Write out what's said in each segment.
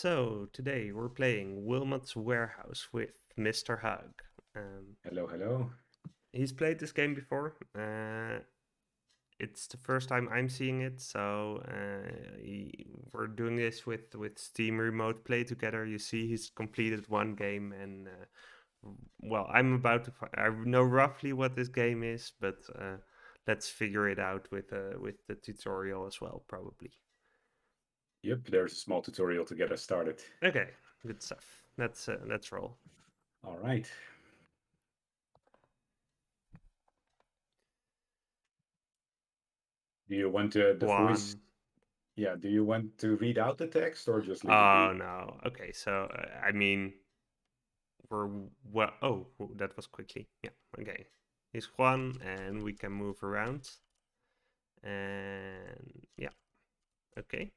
So today we're playing Wilmots Warehouse with MrHug. Hello, hello. He's played this game before. It's the first time I'm seeing it, so we're doing this with Steam Remote Play together. You see, he's completed one game, and well, I'm about to. I know roughly what this game is, but let's figure it out with the tutorial as well, probably. Yep, there's a small tutorial to get us started. Okay, good stuff. Let's roll. All right. Do you want the voice? One. Yeah, do you want to read out the text or just leave it Oh be? no. Okay, so I mean, we're well. Oh, that was quickly. Yeah. Okay. He's Juan, and we can move around. And yeah. Okay.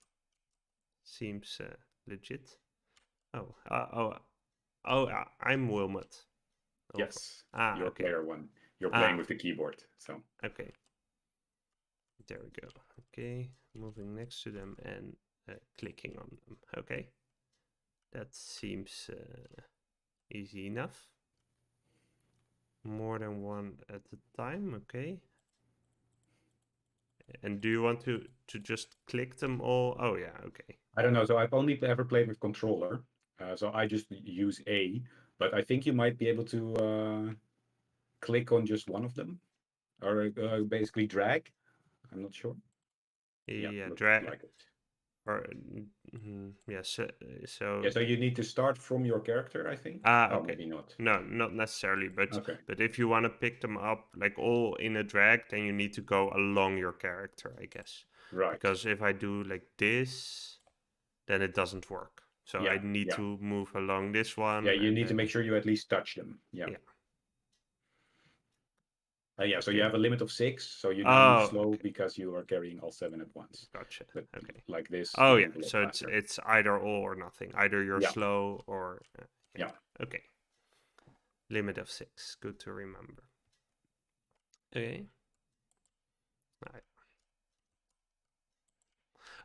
Seems legit. Oh. I'm Wilmot. Over. Yes, Ah. you're Okay. player one. You're playing Ah. with the keyboard. So, Okay. There we go. Okay. Moving next to them and clicking on them. Okay. That seems easy enough. More than one at a time, okay. And do you want to just click them all? Oh yeah, okay. I don't know. So I've only ever played with controller. So I just use A, but I think you might be able to click on just one of them or basically drag. I'm not sure. Yeah, Yeah, looks drag like it. or yeah. Yeah, So so you need to start from your character, I think. Oh, okay. maybe not. No, not necessarily, Okay, but if you want to pick them up like all in a drag, then you need to go along your character, I guess. right. Because if I do like this, then it doesn't work. So I Yeah, need yeah. to move along this Yeah, one you and need to then make sure you at least touch them. Yeah. yeah. Yeah, so you Okay. have a limit of six, so you now move Oh, slow okay. because you are carrying all seven at once. Gotcha. But Okay. like this, Oh you yeah, move a lot so faster. it's either all or nothing. Either you're Yeah, slow or yeah. yeah. Okay. Limit of six. Good to remember. Okay. Right.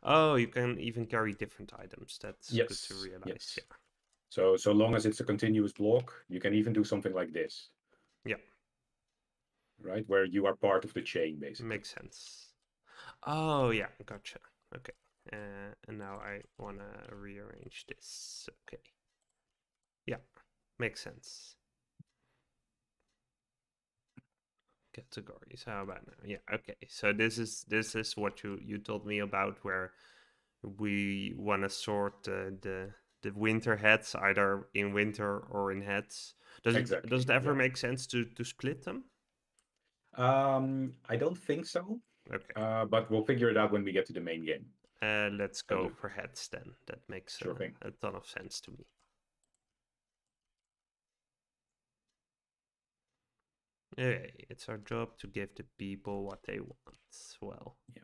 Oh, you can even carry different items. That's good to Yes, realize. yes. Yeah. So long as it's a continuous block, you can even do something like this, Yeah. right? Where you are part of the chain, basically. Makes sense. Oh yeah. Gotcha. Okay. And now I wanna rearrange this. Okay. Yeah. Makes sense. Categories. How about now? Yeah. Okay. So this is what you told me about where we want to sort the winter hats either in winter or in hats. Does Exactly. it ever Yeah. make sense to split them? I don't think so, Okay, but we'll figure it out when we get to the main game. let's Uh, go for hats then. That makes Sure thing. a ton of sense to me. Okay, it's our job to give the people what they want. Well, Yeah.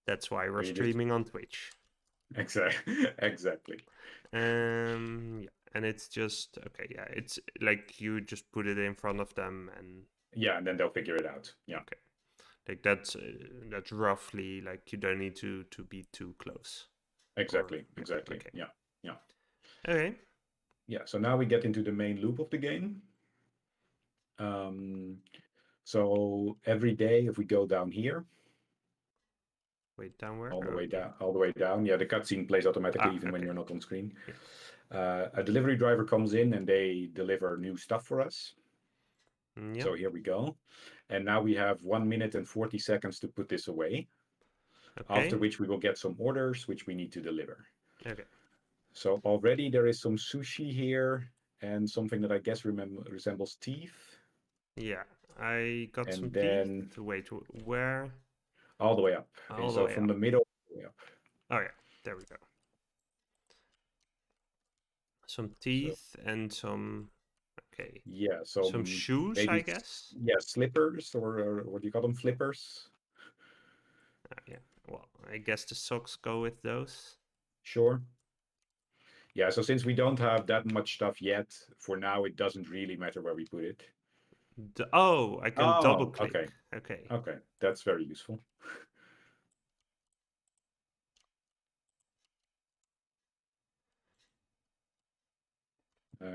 that's why we're Are you just streaming on Twitch. exactly exactly? Yeah, and it's just okay. Yeah, it's like you just put it in front of them and Yeah, and then they'll figure it out. Yeah. okay. Like that's roughly like you don't need to be too close. Or Exactly, yeah, exactly. okay. Yeah, yeah, Okay. yeah. So now we get into the main loop of the game. Um, so every day, if we go down here, Wait, down where? all the Oh, way yeah. down, all the way down, yeah, the cutscene plays automatically Ah, even when okay. you're not on screen. Yeah. A delivery driver comes in and they deliver new stuff for us. Yeah. So here we go. And now we have 1 minute and 40 seconds to put this away, after Okay. which we will get some orders which we need to deliver. Okay. So already there is some sushi here and something that I guess resembles teeth. Yeah. I got some And teeth. then Wait, where? all the way up. All the So way from up. the middle all the way up. Oh yeah. There we go. Some So teeth and some. Okay. yeah, Some some shoes, I maybe guess. yeah slippers or what do you call them? Flippers. Yeah. Well, I guess the socks go with those. Sure. Yeah. So since we don't have that much stuff yet, for now it doesn't really matter where we put it. Oh, I can double Oh, click. okay. Okay. Okay. That's very useful.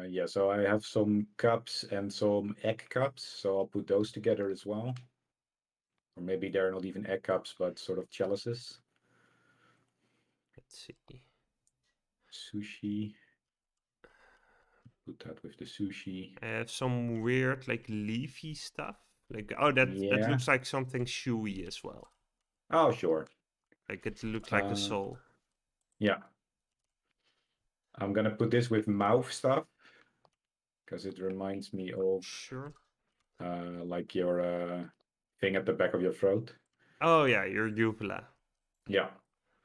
Yeah, so I have some cups and some egg cups, so I'll put those together as well. Or maybe they're not even egg cups, but sort of chalices. Let's see. Sushi. Put that with the sushi. I have some weird like leafy stuff. Like that Yeah. looks like something chewy as well. Oh, sure. Like it looks like a Uh, soul. yeah. I'm gonna put this with mouth stuff because it reminds me of Sure. like your thing at the back of your throat. Oh yeah, your uvula. Yeah.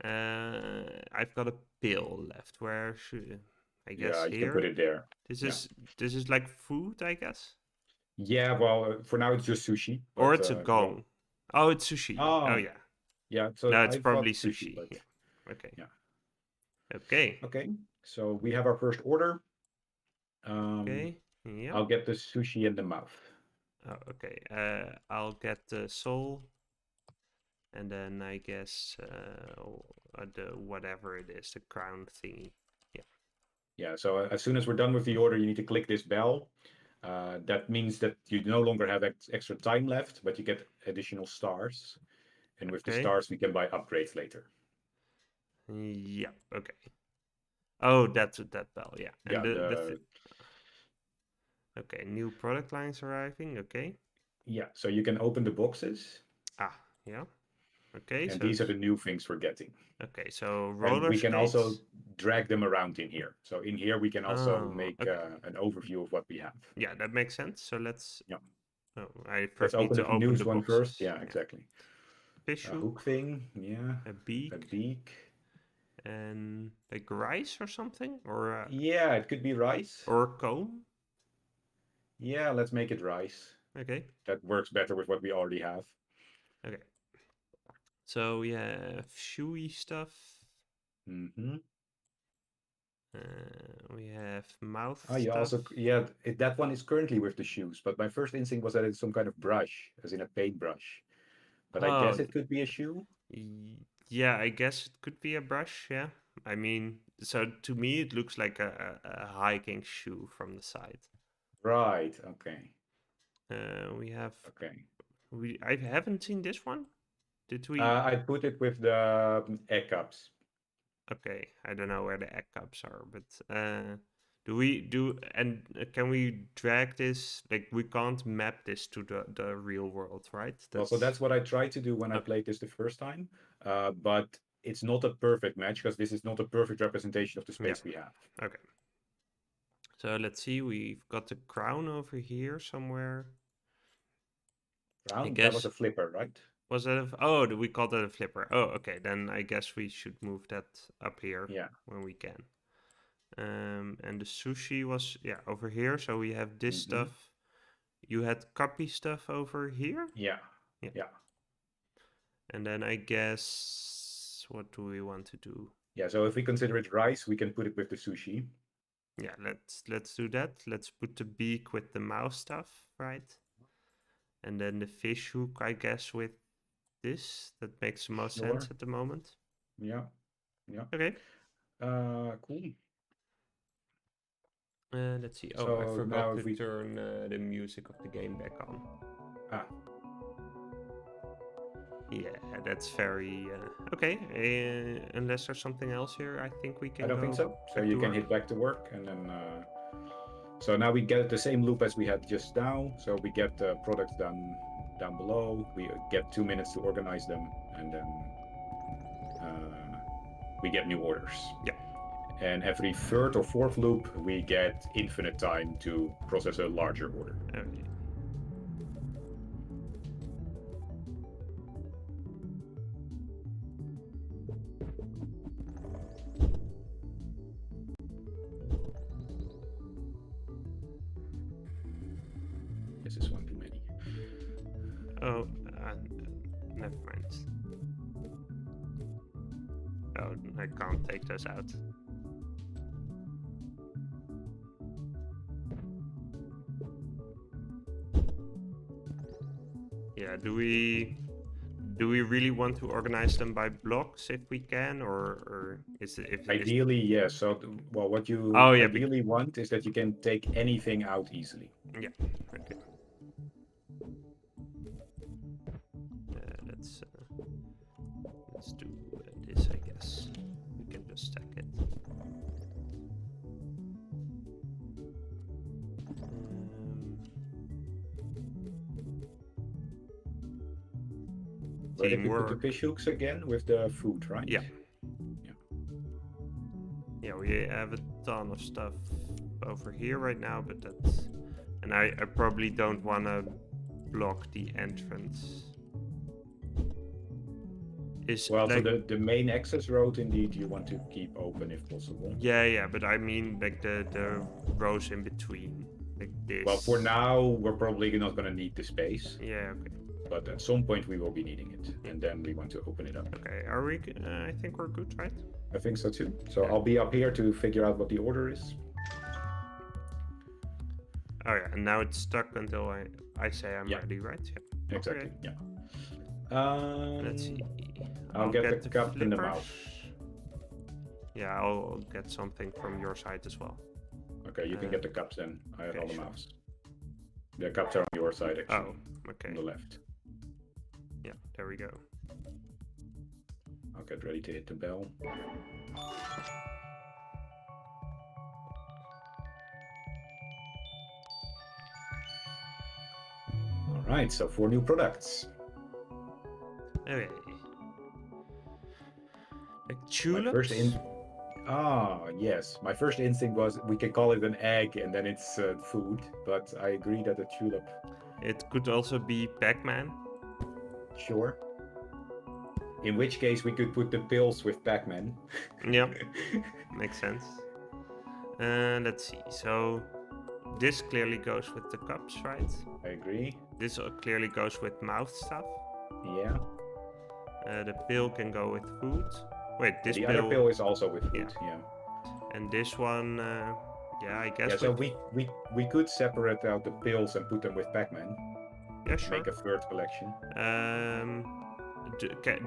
I've got a pill left. Where should I guess Yeah, you can put here? it there. This Yeah. is this is like food, I guess, Yeah, well, for now it's just sushi, or but it's a well, gong. Oh, it's sushi. Oh oh, yeah, yeah, so no, it's I thought probably sushi, sushi. but Yeah. Okay. yeah. Okay. Okay, so we have our first order. Okay. Yeah. I'll get the sushi in the mouth. Oh, okay. I'll get the soul, and then I guess the whatever it is, the crown thingy. Yeah. Yeah, so as soon as we're done with the order, you need to click this bell. That means that you no longer have extra time left, but you get additional stars. And with the Okay. stars, we can buy upgrades later. Yeah. Okay. Oh, that's that bell. Yeah. And Yeah, the okay, new product lines arriving. Okay. yeah, so you can open the boxes, Ah, yeah. Okay, and so these are the new things we're getting. okay, so And roller we can also skates. drag them around in here. So in here, we can also Oh, make okay. an overview of what we have. Yeah, that makes sense. So let's. Yeah, Oh, I let's first need open to the open newest the one first. boxes. Yeah, Yeah, exactly. fish A hook hook, thing. Yeah, a a beak, beak. and like rice or something, Yeah, it could be rice. or a comb. Yeah, let's make it rice. Okay, That works better with what we already have. okay. So we have shoey stuff. Mm-hmm. We have mouth Oh, you stuff. also, yeah, that one is currently with the shoes, but my first instinct was that it's some kind of brush, as in a paintbrush. But I guess Oh, it could be a shoe. yeah, I guess it could be a brush, yeah. I mean, so to me it looks like a hiking shoe from the side. Right. Okay. We have Okay. I haven't seen this one. Did we? I put it with the egg cups. Okay, I don't know where the egg cups are, but do we do and can we drag this? Like we can't map this to the real world, right? Well, so That's that's what I tried to do when I okay. played this the first time. But it's not a perfect match because this is not a perfect representation of the Yeah. space we have. Okay. So let's see. We've got the crown over here somewhere. I Round? That was guess a flipper, right? was that oh we called it a flipper. Oh okay, then I guess we should move that up here Yeah. when we can. And the sushi was yeah over here, so we have this Mm-hmm. stuff. You had copy stuff over here? Yeah. Yeah. Yeah. And then I guess what do we want to do? Yeah. So if we consider it rice, we can put it with the sushi. Yeah, let's do that. Let's put the beak with the mouse stuff, right? And then the fish hook, I guess, with this. That makes the most sense Sure. at the moment. Yeah. Yeah. Okay. Cool. Let's see. Oh, I So forgot now to if we turn the music of the game back on. ah, Yeah, that's very okay. Unless there's something else here, I think we I can don't think go so. So back you to can work. hit back to work and then so now we get the same loop as we had just now. So we get the products down below. We get 2 minutes to organize them, and then we get new orders. Yeah. And every third or fourth loop, we get infinite time to process a larger order. Okay. This is one too many. Oh, never mind. Oh, I can't take those out. Yeah, do we do we really want to organize them by blocks if we can, or is it if Ideally, yes. So, well, what you Oh, yeah, ideally want is that you can take anything out easily. yeah, okay. Let's do this, I guess. We can just stack it. But if we put the Teamwork. fish hooks again with the food, right? Yeah. Yeah, we have a ton of stuff over here right now, but that's... And I probably don't want to block the entrance. Well, Like, so the main access road, indeed, you want to keep open if possible. yeah, but I mean like the rows in between, like this. Well, for now, we're probably not going to need the space. Yeah, okay. But at some point, we will be needing it, and then we want to open it up. Okay, are we? I think we're good, right? I think so too. So I'll be up here to figure out what the order is. Oh yeah, and now it's stuck until I say I'm ready, right? Yeah. Exactly. Okay. Yeah. Let's see. I'll get the cup and the mouse. Yeah, I'll get something from your side as well. Okay, you can get the cups then. I have all the mouse. The cups are on your side, actually. Oh, okay. On the left. Yeah, there we go. I'll get ready to hit the bell. All right, so 4 new products. Okay. Like tulips? Yes. My first instinct was we can call it an egg and then it's food, but I agree that a tulip. It could also be Pac-Man. Sure. In which case we could put the pills with Pac-Man. Yeah, makes sense. Let's see. So this clearly goes with the cups, right? I agree. This clearly goes with mouth stuff. Yeah. The pill can go with food. Wait, this the pill... other pill is also with food. Yeah. And this one, yeah, I guess. Yeah. So we could separate out the pills and put them with Pac-Man. Yeah, sure. Make a third collection.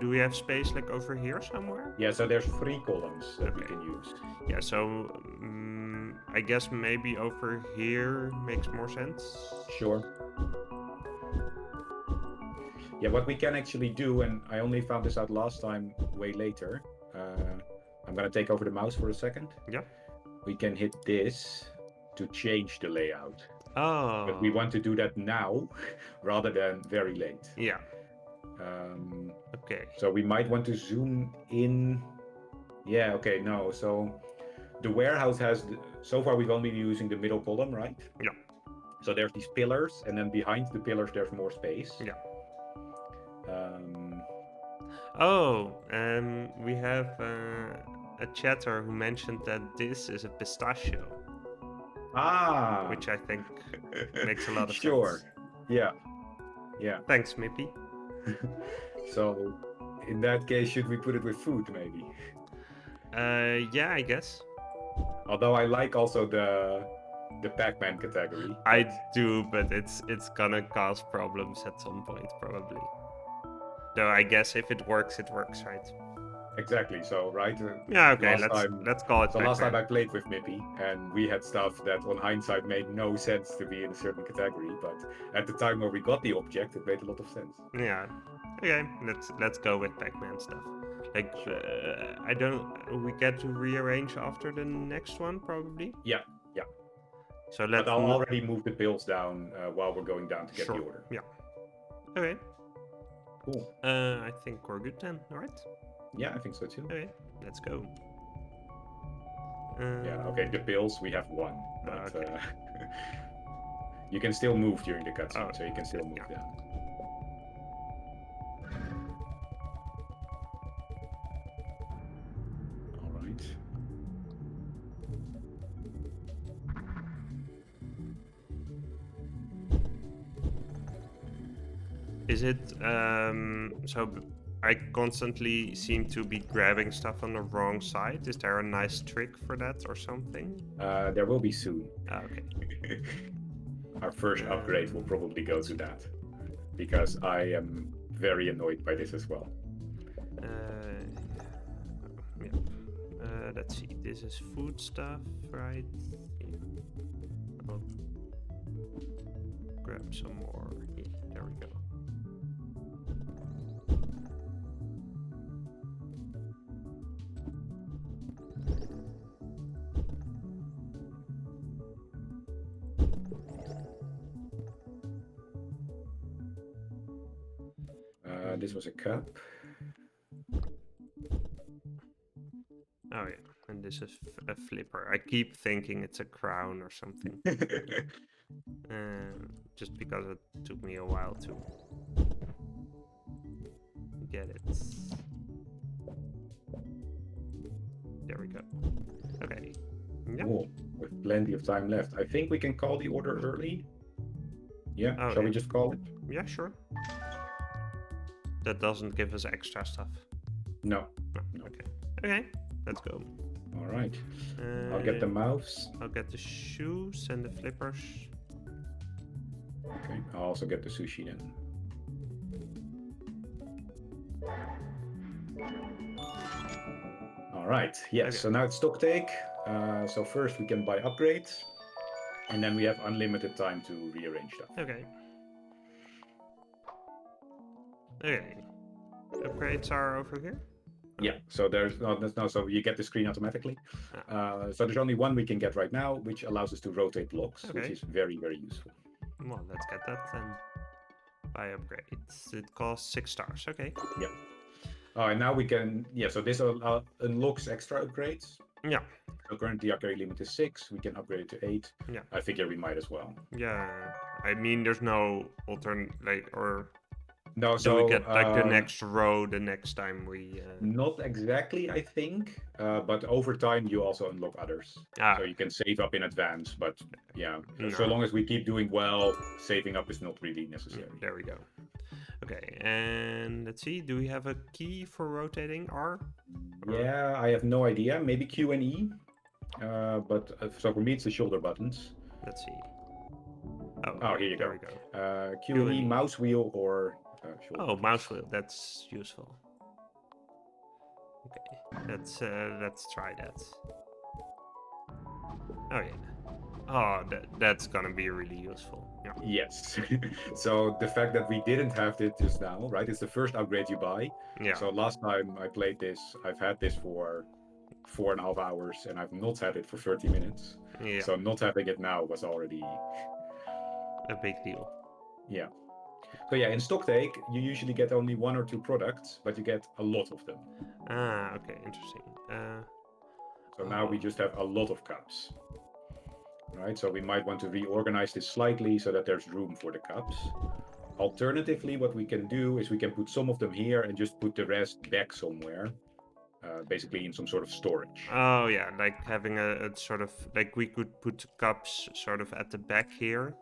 Do we have space like over here somewhere? Yeah, so there's 3 columns that we can use. Yeah, so I guess maybe over here makes more sense. Sure. Yeah, what we can actually do, and I only found this out last time way later. I'm gonna take over the mouse for a second. Yeah. We can hit this to change the layout. Oh. But we want to do that now rather than very late. Yeah. Okay. So we might want to zoom in. Yeah, okay, no. So the warehouse has, so far we've only been using the middle column, right? Yeah. So there's these pillars, and then behind the pillars there's more space. Yeah. We have a chatter who mentioned that this is a pistachio. Which I think makes a lot of sense. Sure. Yeah. Thanks, Mippy. So, in that case, should we put it with food, maybe? Yeah, I guess. Although I like also the Pac-Man category. I do, but it's gonna cause problems at some point, probably. Though I guess if it works, right? Exactly. So, right? Yeah. Okay. Let's call it. So last time I played with Mippy, and we had stuff that, on hindsight, made no sense to be in a certain category, but at the time where we got the object, it made a lot of sense. Yeah. Okay. Let's go with Pac-Man stuff. Like, I don't. We get to rearrange after the next one, probably. Yeah. So let's. But I'll already move the pills down while we're going down to get the order. Yeah. Okay. Cool. I think we're good then. All right. Yeah, I think so too. Okay, let's go. Yeah, okay, the pills, we have 1. But okay. You can still move during the cutscene, so you can still move down. All right. Is it, so I constantly seem to be grabbing stuff on the wrong side. Is there a nice trick for that or something? There will be soon. Okay. Our first upgrade will probably go to that. Because I am very annoyed by this as well. Yeah. Let's see. This is food stuff, right? Yeah. I'll grab some more. Yeah, there we go. This was a cup. Oh yeah, and this is a flipper. I keep thinking it's a crown or something. Just because it took me a while to get it. There we go. Okay. Yeah. Oh, with plenty of time left. I think we can call the order early. Yeah, Oh, shall yeah. we just call it? Yeah, sure. That doesn't give us extra stuff. No. No. Okay. Okay, let's go. All right. I'll get the mouse. I'll get the shoes and the flippers. Okay. I'll also get the sushi then. All right. Yes. Okay. So now it's stock take. So first we can buy upgrades, and then we have unlimited time to rearrange stuff. Okay. Okay. Upgrades are over here? Yeah. So there's no. So you get the screen automatically. So there's only one we can get right now, which allows us to rotate blocks, which Okay. is very, very useful. Well, let's get that then. Buy upgrades. It costs 6 stars. Okay. Yeah. Oh, and now we can. Yeah. So this unlocks extra upgrades. Yeah. So currently our carry limit is 6. We can upgrade it to 8. Yeah. I figure we might as well. Yeah. I mean, there's no alternate, like, or No, do so we get like the next row the next time we? Not exactly, I think. But over time, you also unlock others. So you can save up in advance. But yeah, so long as we keep doing well, saving up is not really necessary. There we go. Okay, and let's see. Do we have a key for rotating R? Yeah, I have no idea. Maybe Q and E. But so for me, it's the shoulder buttons. Let's see. Oh, here you there go. we go. Q and E, mouse wheel, or shoulder buttons. Mouse wheel. That's useful. Okay, let's try that. Oh yeah. Oh, that's gonna be really useful. Yeah. Yes. So the fact that we didn't have it just now, right? It's the first upgrade you buy. Yeah. So last time I played this, I've had this for 4.5 hours, and I've not had it for 30 minutes. Yeah. So not having it now was already a big deal. Yeah. So yeah, in stock take, you usually get only 1 or 2 products, but you get a lot of them. Ah, okay, interesting. So now we just have a lot of cups. Right, so we might want to reorganize this slightly so that there's room for the cups. Alternatively, what we can do is we can put some of them here and just put the rest back somewhere, basically in some sort of storage. Oh yeah, like having a sort of, like we could put cups sort of at the back here.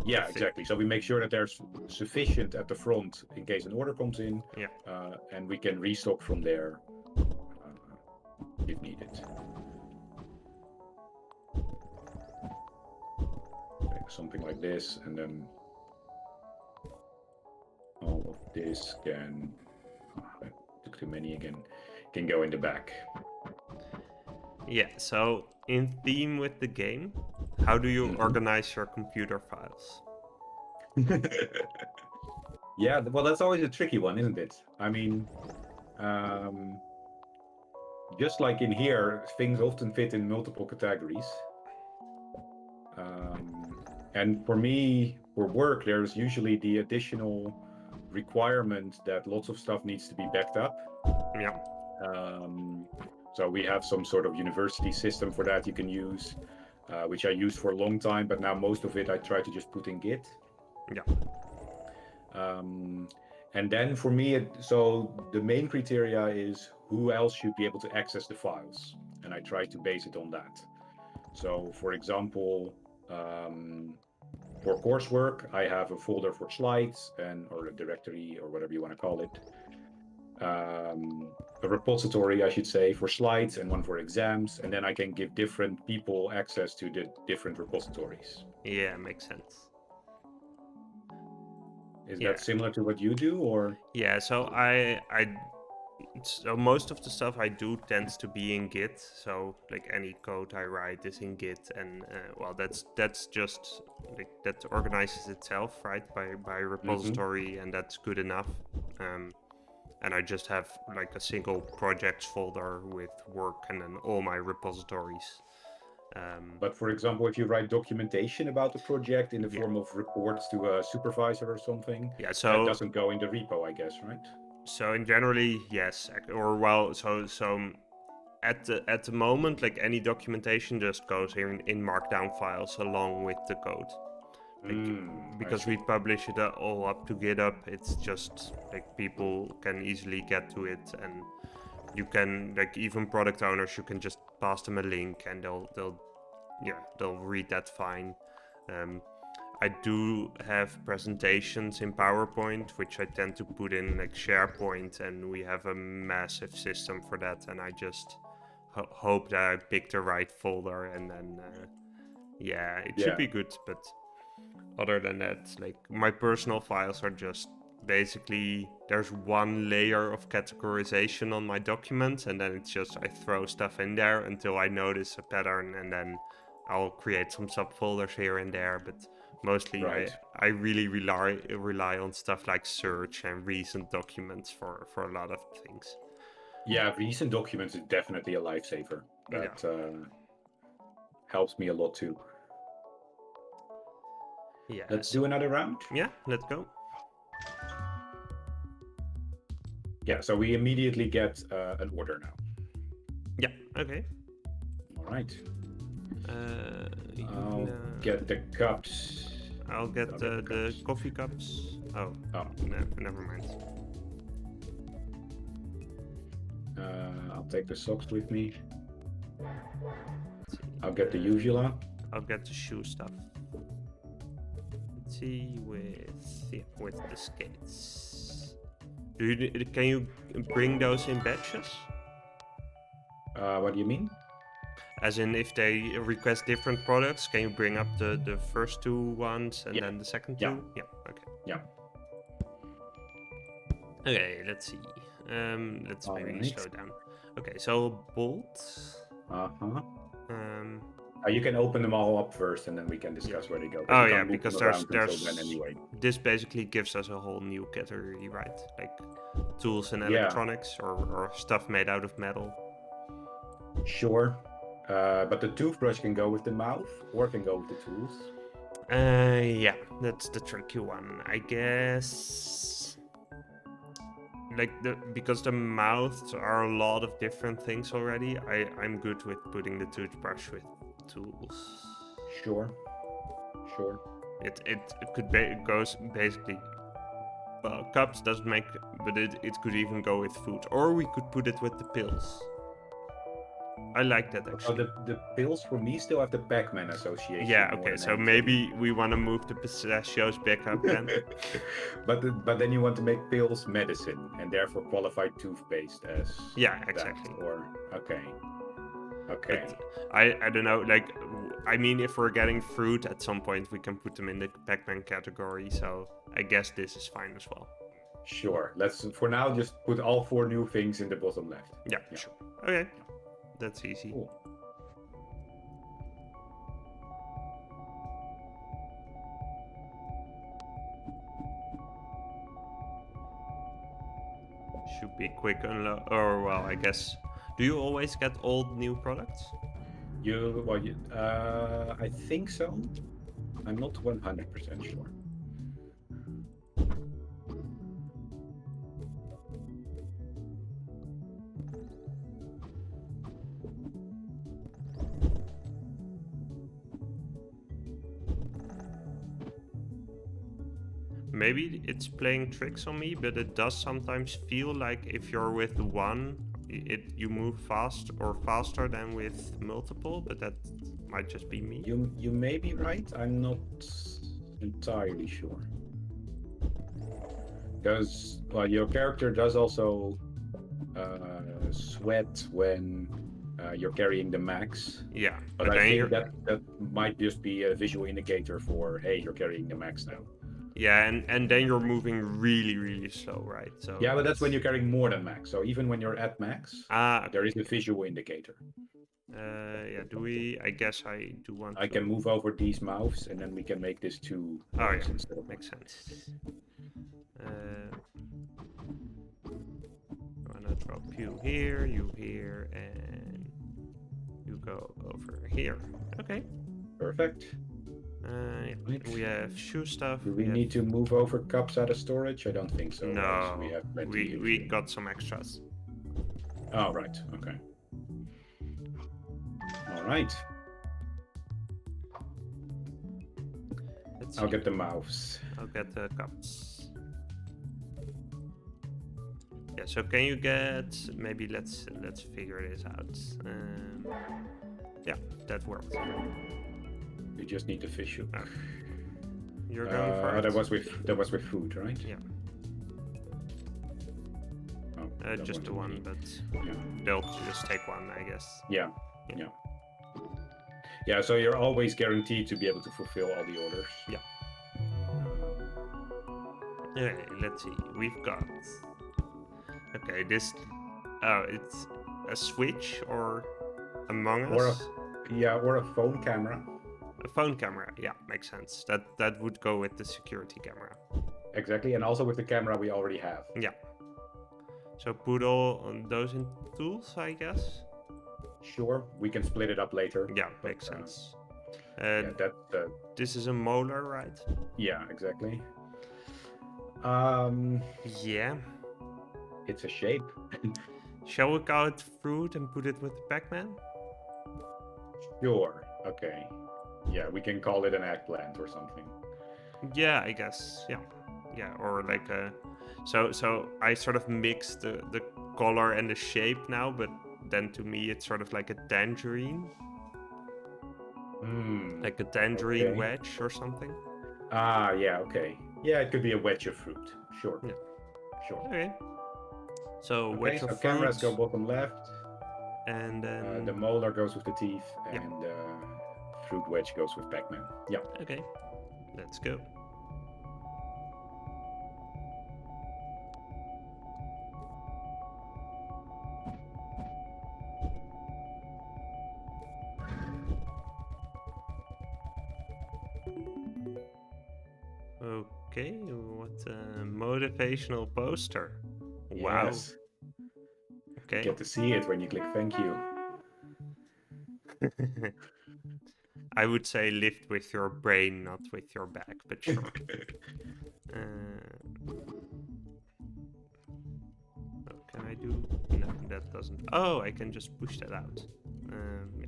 Yeah, exactly. So we make sure that there's sufficient at the front in case an order comes in. Yeah. And we can restock from there if needed. Something like this, and then all of this can, I took too many again, can go in the back. Yeah, so in theme with the game, how do you organize your computer files? Yeah, well, that's always a tricky one, isn't it? I mean, just like in here, things often fit in multiple categories. And for me, for work, there's usually the additional requirement that lots of stuff needs to be backed up. Yeah. So we have some sort of university system for that you can use, which I used for a long time, but now most of it I try to just put in Git. Yeah. And then for me, so the main criteria is who else should be able to access the files, and I try to base it on that. So for example, for coursework, I have a folder for slides or a directory or whatever you want to call it. A repository, I should say, for slides and one for exams. And then I can give different people access to the different repositories. Yeah, makes sense. Is Yeah. that similar to what you do, or? Yeah, so so most of the stuff I do tends to be in Git. So like any code I write is in Git, and well, that's just like that organizes itself, right, by Mhm. repository, and that's good enough. And I just have like a single projects folder with work and then all my repositories. But for example, if you write documentation about the project in the Yeah, form of reports to a supervisor or something, yeah. that So doesn't go in the repo, I guess, right? so in generally, yes, or well, at the moment, like any documentation just goes in Markdown files along with the code. Like I because we see. publish it all up to GitHub, it's just like people can easily get to it, and you can like even product owners, you can just pass them a link and they'll read that fine. Um, I do have presentations in PowerPoint, which I tend to put in like SharePoint, and we have a massive system for that. And I just hope that I pick the right folder, and then yeah, it should Yeah. be good. But other than that, like my personal files are just basically there's one layer of categorization on my documents, and then it's just I throw stuff in there until I notice a pattern, and then I'll create some subfolders here and there. But mostly Right. I really rely on stuff like search and recent documents for a lot of things. Yeah, recent documents is definitely a lifesaver. Yeah. That helps me a lot too. Let's Yes. do another round. Yeah, let's go. Yeah, so we immediately get an order now. Yeah, okay. All right. You I'll can, get the cups. I'll get I'll the, get the cups. coffee cups. Oh, Oh, never mind. I'll take the socks with me. Let's see. I'll get the uvula. I'll get the shoe stuff. Let's see with the skates. Can you bring those in batches? What do you mean? As in, if they request different products, can you bring up the first two ones and then the second Yeah. two? Yeah. Okay. Yeah. Okay. Let's see. Let's All maybe right. slow down. Okay. So bolt. Uh-huh. Um. You can open them all up first, and then we can discuss where they go. Oh you yeah, can't move because them around until there's then anyway. this basically gives us a whole new category, right? Like tools and Yeah. electronics, or stuff made out of metal. Sure. But the toothbrush can go with the mouth, or can go with the tools. Yeah, that's the tricky one, I guess. Like because the mouths are a lot of different things already. I'm good with putting the toothbrush with tools. Sure. Sure. It could be, it goes basically. Well, cups doesn't make, but it could even go with food, or we could put it with the pills. I like that Oh, actually. the pills for me still have the Pac-Man association. Yeah. more Okay. than So anything. maybe we want to move the pistachios back up then. but then you want to make pills medicine and therefore qualified toothpaste as Yeah. Exactly. that, or okay. Okay. But I don't know. Like, I mean, if we're getting fruit at some point, we can put them in the Pac-Man category. So I guess this is fine as well. Sure. Let's for now just put all 4 new things in the bottom left. Yeah. Sure. Okay. That's easy. Cool. Should be quick unload. Or well, I guess. Do you always get old new products? I think so. I'm not 100% sure. Maybe it's playing tricks on me, but it does sometimes feel like if you're with one, you move faster than with multiple, but that might just be me. You may be right. I'm not entirely sure. Because your character does also sweat when you're carrying the max. Yeah, But I think that might just be a visual indicator for, hey, you're carrying the max now. Yeah, and then you're moving really, really slow, right? So Yeah, but that's when you're carrying more than max. So even when you're at max, there is okay. a visual indicator. Yeah, do we? I guess I do want I to. can move over these mouths, and then we can make this 2 Oh points yeah, instead of 1. makes sense. I'm gonna drop you here, and you go over here. Okay. Perfect. Yeah. Right. We have shoe stuff. Do We we have need to move over cups out of storage? I don't think so, right? We no. have plenty We of we here. got some extras. Oh, right. Okay. All right. Let's I'll see. get the mouths. I'll get the cups. Yeah. So can you get? Maybe let's figure this out. Yeah, that worked. We just need the fish hook. Okay. You're going for it. That was with food, right? Yeah. Oh, Just the one, but yeah. they'll just take one, I guess. Yeah. Yeah. Yeah. So you're always guaranteed to be able to fulfill all the orders. Yeah. Okay, let's see. We've got. Okay, this. Oh, it's a Switch or Among Us. Or a phone camera. A phone camera. Yeah, makes sense. That would go with the security camera. Exactly, and also with the camera we already have. Yeah. So put all on those in tools, I guess. Sure, we can split it up later. Yeah, makes sense. Yeah, This is a molar, right? Yeah, exactly. Yeah. It's a shape. Shall we call it fruit and put it with the Pac-Man? Sure. Okay. Yeah, we can call it an eggplant or something. Yeah, I guess. Yeah. Yeah, or like a. So I sort of mix the color and the shape now, but then to me it's sort of like a tangerine. Like a tangerine wedge or something. Ah, yeah, okay. Yeah, it could be a wedge of fruit. Sure. Yeah. Sure. Okay. So Okay, wedge so of cameras fruit. go bottom left. And then the molar goes with the teeth, Yeah. and fruit wedge goes with Pac-Man. Yeah. Okay. Let's go. Okay, what a motivational poster. Wow. Yes. Okay. You get to see it when you click thank you. I would say lift with your brain, not with your back, but sure. What can I do? No, that doesn't. Oh, I can just push that out. Yeah.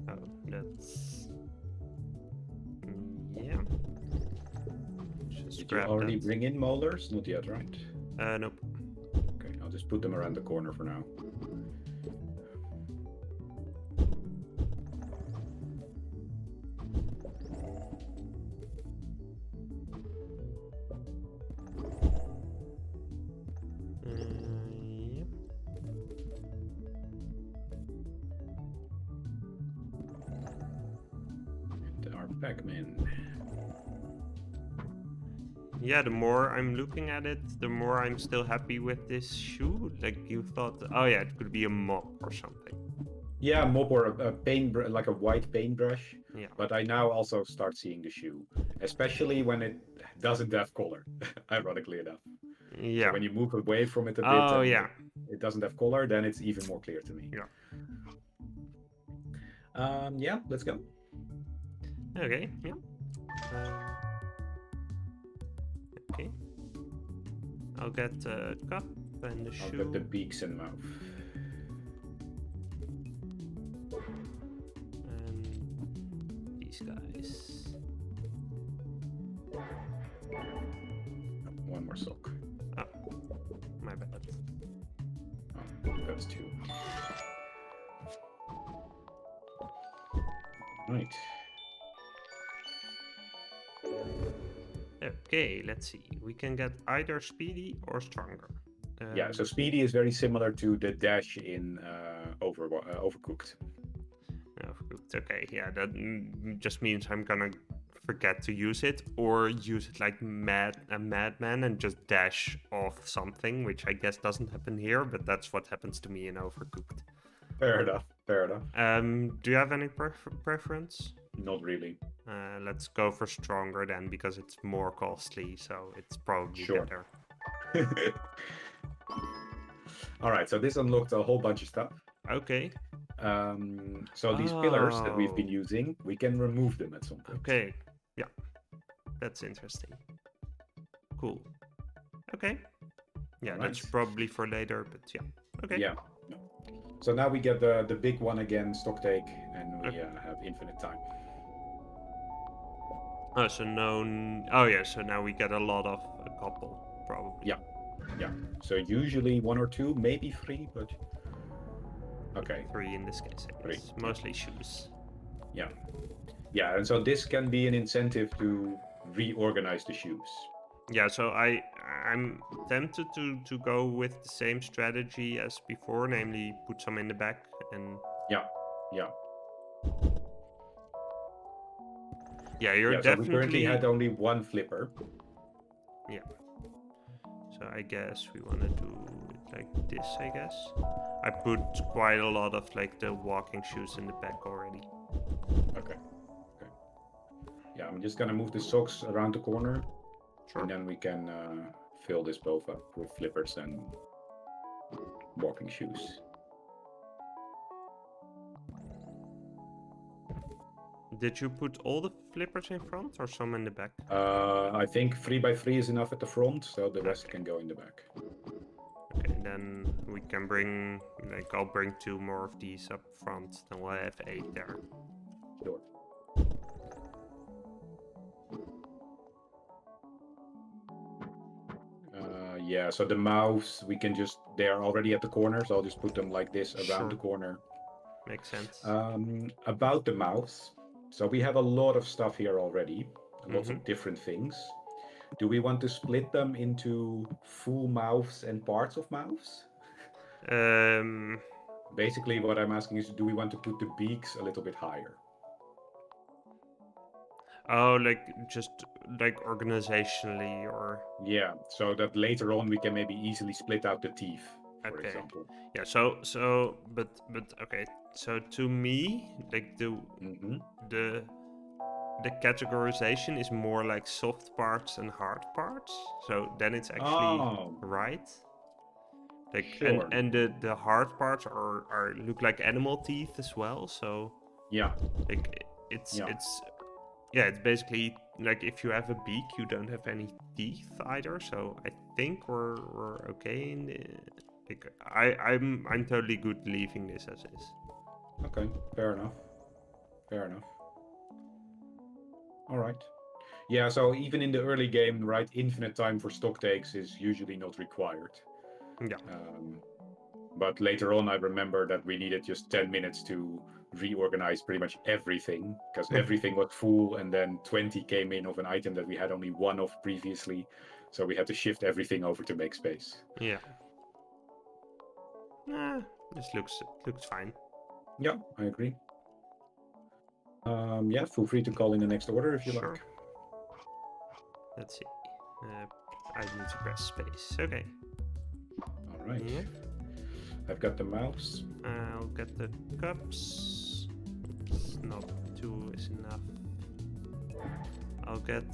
Oh, that's. Yeah. Just Did you grab already that. bring in molars? Not yet, right? Nope. Okay, I'll just put them around the corner for now. Yep. And our Pac-Man. Yeah, the more I'm looking at it, the more I'm still happy with this shoe. Like you thought, oh yeah, it could be a mop or something. Yeah, mop or a paint, like a white paintbrush. Yeah. But I now also start seeing the shoe, especially when it doesn't have color, ironically enough. Yeah. So when you move away from it a bit, Oh and yeah. it doesn't have color, then it's even more clear to me. Yeah. Yeah, let's go. Okay. Yeah. Okay. I'll get the cup and the shoe. I'll get the beaks and mouth. And these guys. One more sock. Oh, my bad. Oh, that's 2. Right. Okay, let's see. We can get either speedy or stronger. Yeah, so speedy is very similar to the dash in Overcooked. Overcooked. Okay, yeah, that just means I'm gonna forget to use it or use it like a madman and just dash off something, which I guess doesn't happen here, but that's what happens to me in Overcooked. Fair enough. Fair enough. Do you have any preference? Not really. Let's go for stronger then, because it's more costly, so it's probably Sure. better. All right, so this unlocked a whole bunch of stuff. Okay. So these pillars that we've been using, we can remove them at some point. Okay. Yeah. That's interesting. Cool. Okay. Yeah, Right. that's probably for later, but yeah. Okay. Yeah. So now we get the big one again, stock take, and we have infinite time. Oh, so no. Oh, yeah. So now we get a lot of a couple, probably. Yeah. Yeah. So usually 1 or 2, maybe 3, but okay. 3 in this case, I guess. 3. Mostly shoes. Yeah. Yeah, and so this can be an incentive to reorganize the shoes. Yeah, so I'm tempted to go with the same strategy as before, namely put some in the back and Yeah. Yeah. Yeah, you're So definitely. we currently had only 1 flipper. Yeah. So I guess we want to do it like this, I guess. I put quite a lot of like the walking shoes in the back already. Okay. Yeah, I'm just gonna move the socks around the corner. Sure. And then we can fill this both up with flippers and walking shoes. Did you put all the flippers in front or some in the back? I think 3x3 is enough at the front, so the rest can go in the back. Okay, then we can bring, like, I'll bring 2 more of these up front, then we'll have 8 there. Sure. Yeah, so the mouths, we can just, they're already at the corner, so I'll just put them like this around the corner. Makes sense. About the mouths, so we have a lot of stuff here already, lots of different things. Do we want to split them into full mouths and parts of mouths? Basically, what I'm asking is, do we want to put the beaks a little bit higher? Oh, like just like organizationally, or yeah, so that later on we can maybe easily split out the teeth, for example. Yeah. But okay. So to me, like the categorization is more like soft parts and hard parts. So then it's actually right. Like and the hard parts are look like animal teeth as well. So yeah, like it's basically like if you have a beak, you don't have any teeth either. So I think we're okay in the. Like I'm totally good leaving this as is. Okay, fair enough. Fair enough. All right. Yeah, so even in the early game, right, infinite time for stock takes is usually not required. Yeah. But later on, I remember that we needed just 10 minutes to reorganize pretty much everything, because everything was full, and then 20 came in of an item that we had only 1 of previously. So we had to shift everything over to make space. Yeah. This looks fine. Yeah, I agree. Yeah, feel free to call in the next order if you like. Let's see. I need to press space. Okay. All right. Yeah. I've got the mouse. I'll get the cups. Not 2 is enough. I'll get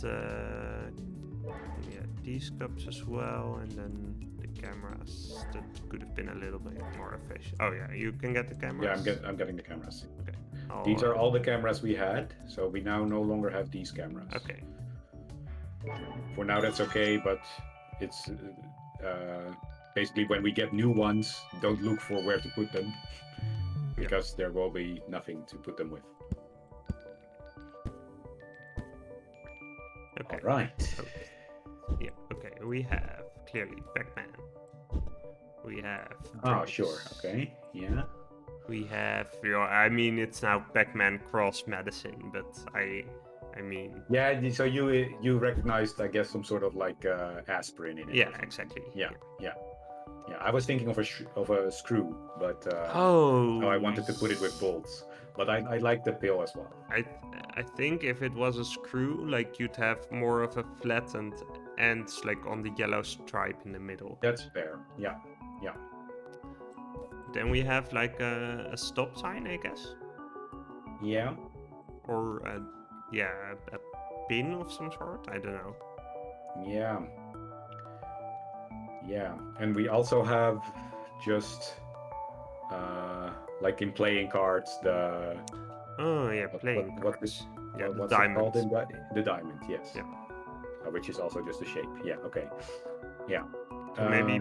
these cups as well, and then the cameras. That could have been a little bit more efficient. Oh yeah, you can get the cameras. Yeah, I'm getting the cameras. Okay. These are all the cameras we had, so we now no longer have these cameras. Okay. For now, that's okay, but it's basically when we get new ones, don't look for where to put them, because there will be nothing to put them with. Okay. All right. Yeah. Okay. We have clearly Pac-Man. We have. Sure. Okay. Yeah. We have. I mean, it's now Pac-Man cross medicine, but I I mean, Yeah, so you recognized, I guess, some sort of like aspirin in it. yeah, exactly. Yeah. I was thinking of a screw, but Oh, I wanted to put it with bolts. But I like the pill as well. I think if it was a screw, like you'd have more of a flattened end, like on the yellow stripe in the middle. That's fair. Yeah. Then we have like a stop sign, I guess, Yeah. or a pin of some sort. I don't know. Yeah. And we also have just like in playing cards, the Oh yeah, playing what cards. Yeah, the what's it called diamond. the diamond? Yes. Yeah. Which is also just a shape. Yeah. Okay. Yeah. So maybe,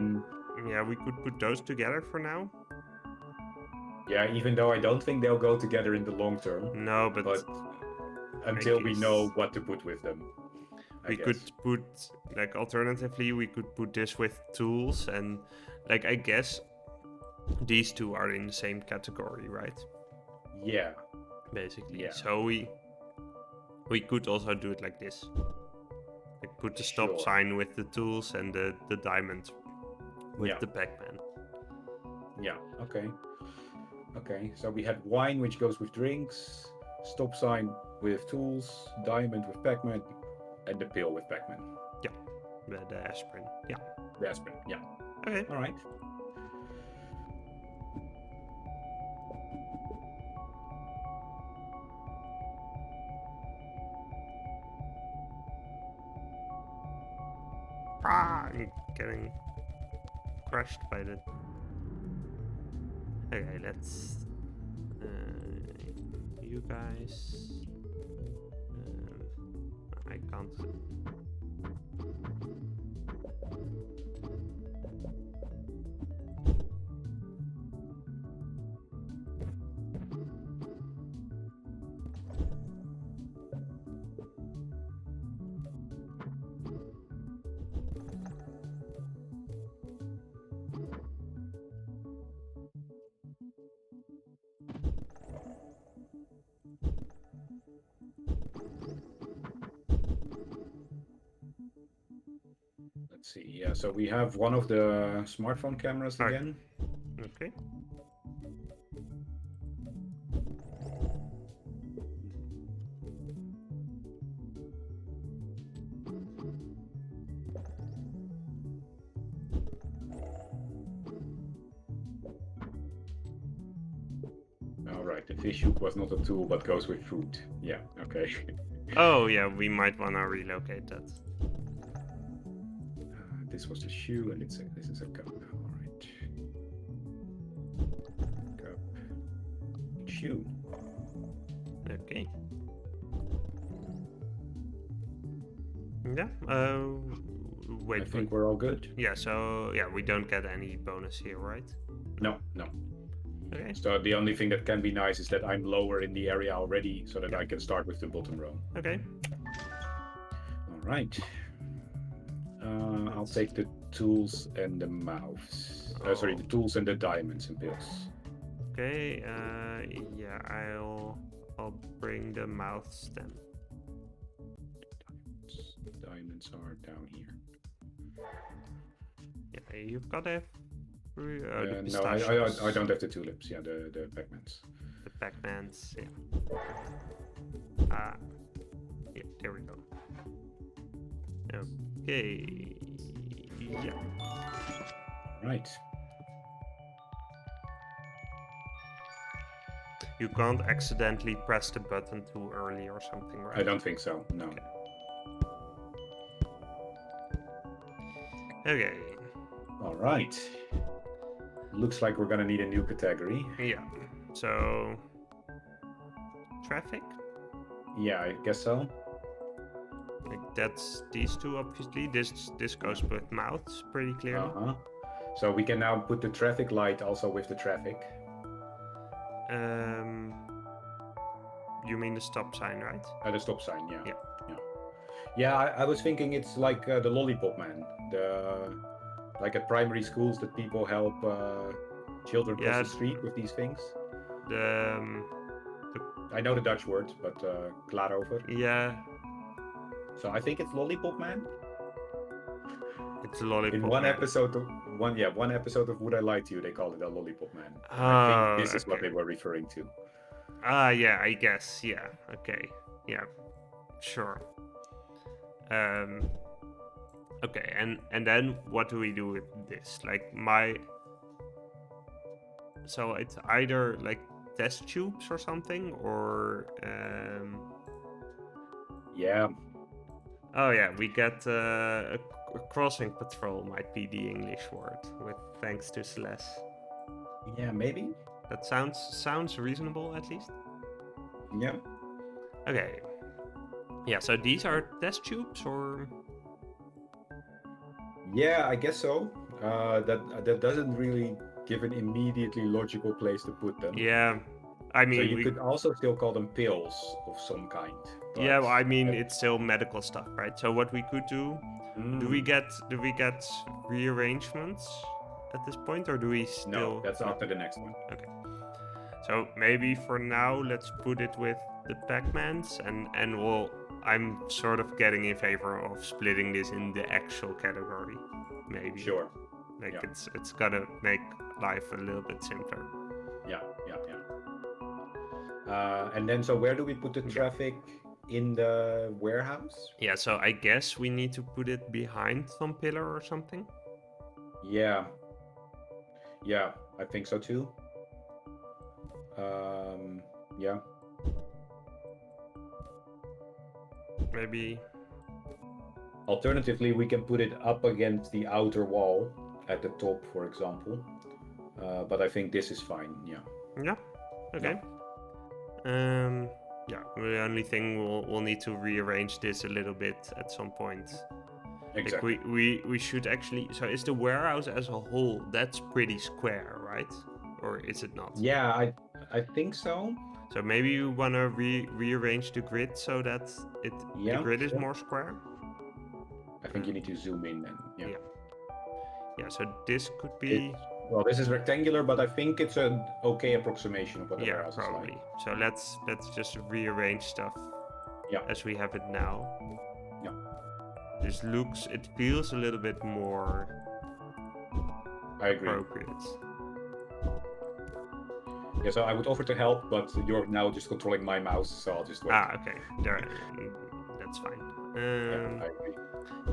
yeah, we could put those together for now. Yeah, even though I don't think they'll go together in the long term. No, but until we know what to put with them, we could put, like, alternatively, we could put this with tools, and like, I guess these two are in the same category, right? Yeah. Basically. Yeah. So we could also do it like this. Like put the stop Sure. sign with the tools and the diamond with the Pac-Man. Yeah. Okay. So we had wine, which goes with drinks, stop sign with tools, diamond with Pac-Man, and the pill with Pac-Man. Yeah. The aspirin. Yeah. The aspirin. Yeah. Okay. All right. I'm getting crushed by the. Okay, let's. You guys. I can't. Let's see. Yeah. So we have one of the smartphone cameras again. Okay. All right. The fish hook was not a tool, but goes with food. Yeah. Okay. Oh yeah, we might wanna relocate that. This was the shoe, and this is a cup. All right. Cup. Shoe. Okay. Yeah. Wait. I think we're all good. Yeah. So yeah, we don't get any bonus here, right? No. Okay. So the only thing that can be nice is that I'm lower in the area already, so that I can start with the bottom row. Okay. All right. I'll take the tools and the mouths. Sorry, the tools and the diamonds and pills. Okay. Yeah. I'll bring the mouths then. Diamonds are down here. Yeah. You've got the No, pistachios. I don't have the tulips. Yeah, the Pac-Mans. The Pac-Mans. Yeah. Yeah. There we go. Okay. Yeah. Right. You can't accidentally press the button too early or something, right? I don't think so. No. Okay. All right. Looks like we're gonna need a new category. Yeah. So traffic. Yeah, I guess so. Like that's these two, obviously. This goes with mouths pretty clearly. So we can now put the traffic light also with the traffic. You mean the stop sign, right? The stop sign, yeah. Yeah. Yeah, I was thinking it's like the lollipop man. Like at primary schools that people help children cross the street with these things. I know the Dutch word, but klaarover. Yeah, So I think it's Lollipop Man. it's a In lollipop one man. episode of one episode of Would I Lie to You, they call it a Lollipop Man. And I think Oh, this is what okay. they were referring to. Yeah, I guess. Yeah, okay. Yeah, sure. Um, okay, and then what do we do with this? Like so it's either like test tubes or something, or Yeah, oh yeah, we get a crossing patrol might be the English word with thanks to Celeste. yeah, maybe. That sounds reasonable at least. Yeah, Okay. Yeah, so these are test tubes or yeah, I guess so. That doesn't really give an immediately logical place to put them. yeah. I So mean you we could also still call them pills of some kind. yeah, But well, I mean it's still medical stuff, right? So what we could do, do we mm, get rearrangements at this point or do we no, still that's no. after the next one. Okay. So maybe for now let's put it with the Pac-Mans and I'm sort of getting in favor of splitting this in the actual category. Maybe. Sure. Like Yeah. it's gonna make life a little bit simpler. Yeah, yeah, yeah. And then, so where do we put the Yeah. traffic in the warehouse? Yeah, so I guess we need to put it behind some pillar or something. Yeah, yeah, I think so too. Yeah, Maybe. alternatively, we can put it up against the outer wall at the top, for example. But I think this is fine. Yeah. Yeah. Okay. Yeah. The only thing we'll need to rearrange this a little bit at some point. Exactly. Like we should actually. So is the warehouse as a whole that's pretty square, right? Or is it not? Yeah, I think so. So maybe you wanna rearrange the grid so that the Yeah, grid is sure. more square. I think you need to zoom in then. Yeah. Yeah. Yeah. So this could be. Well, this is rectangular, but I think it's an okay approximation of what the Yeah, warehouse is probably. like. So let's just rearrange stuff Yeah. as we have it now. Yeah. It feels a little bit more I agree. appropriate. Yeah, so I would offer to help, but you're now just controlling my mouse, so I'll just wait. Okay. There, that's fine. I agree.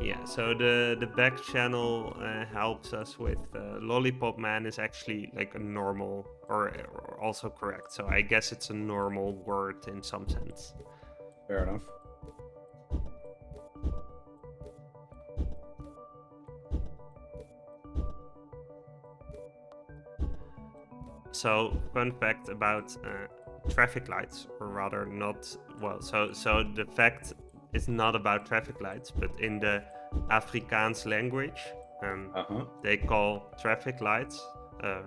Yeah, so the back channel helps us with Lollipop Man is actually like a normal or also correct. So I guess it's a normal word in some sense. Fair enough. So fun fact about traffic lights, or rather not well. So the fact is not about traffic lights, but in the Afrikaans language, they call traffic lights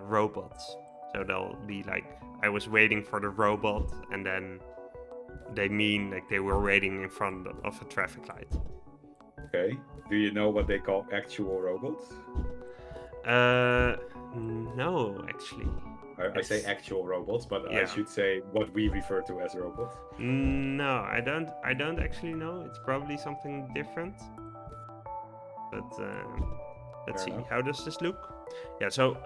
robots. So they'll be like, I was waiting for the robot, and then they mean like they were waiting in front of a traffic light. Okay. Do you know what they call actual robots? No, actually. I say actual robots, but Yeah. I should say what we refer to as robots. No, I don't actually know. It's probably something different. But let's Fair see. enough. How does this look? Yeah, so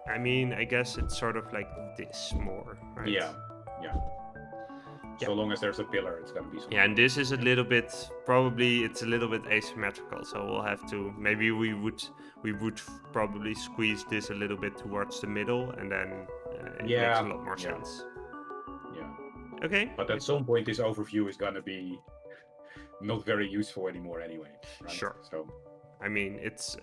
I mean, I guess it's sort of like this more, right? Yeah. So long as there's a pillar, it's gonna be something. Yeah, and this is a little bit probably it's a little bit asymmetrical, so we'll have to maybe we would probably squeeze this a little bit towards the middle, and then it makes a lot more sense. Yeah. Okay. But at some point, this overview is gonna be not very useful anymore, anyway. Right? Sure. So. I mean, it's.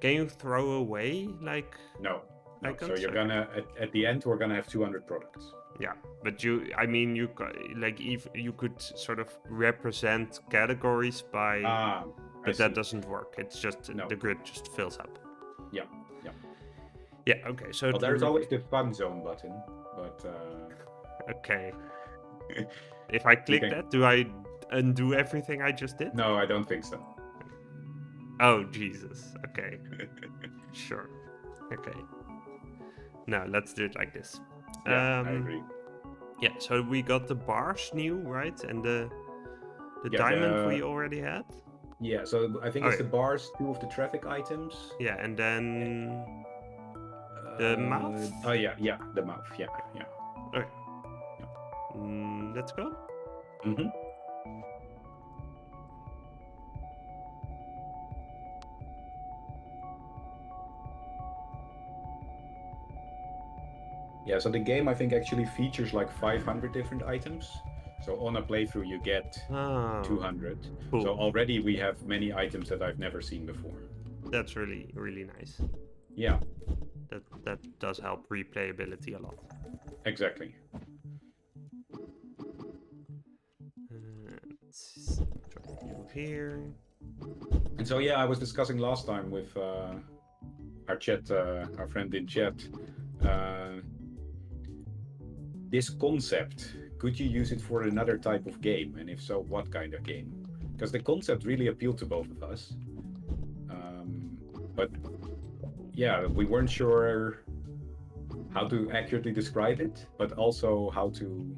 Can you throw away like? No. Icons? So you're gonna at the end we're gonna have 200 products. Yeah, but you could sort of represent categories by, but that doesn't work. It's just the grid just fills up. Yeah. Yeah. Okay. So well, there's always the fun zone button, but. Okay. If I click that, do I undo everything I just did? No, I don't think so. Oh Jesus. Okay. Sure. Okay. No, let's do it like this. Yeah, I agree. Yeah, so we got the bars new, right? And the Yeah, diamond we already had. yeah. So I think Oh it's yeah, the bars, 2 of the traffic items. yeah, and then the mouth. Oh yeah, yeah, the mouth. Yeah, yeah. Okay, Yeah. let's go. Mm-hmm. Yeah, so the game I think actually features like 500 different items. So on a playthrough you get Oh, 200. So cool. already we have many items that I've never seen before. That's really nice. Yeah, That does help replayability a lot. exactly. Let's drop you here. And so yeah, I was discussing last time with our friend in chat, uh, this concept. Could you use it for another type of game? And if so, what kind of game? Because the concept really appealed to both of us. But yeah, we weren't sure how to accurately describe it, but also how to.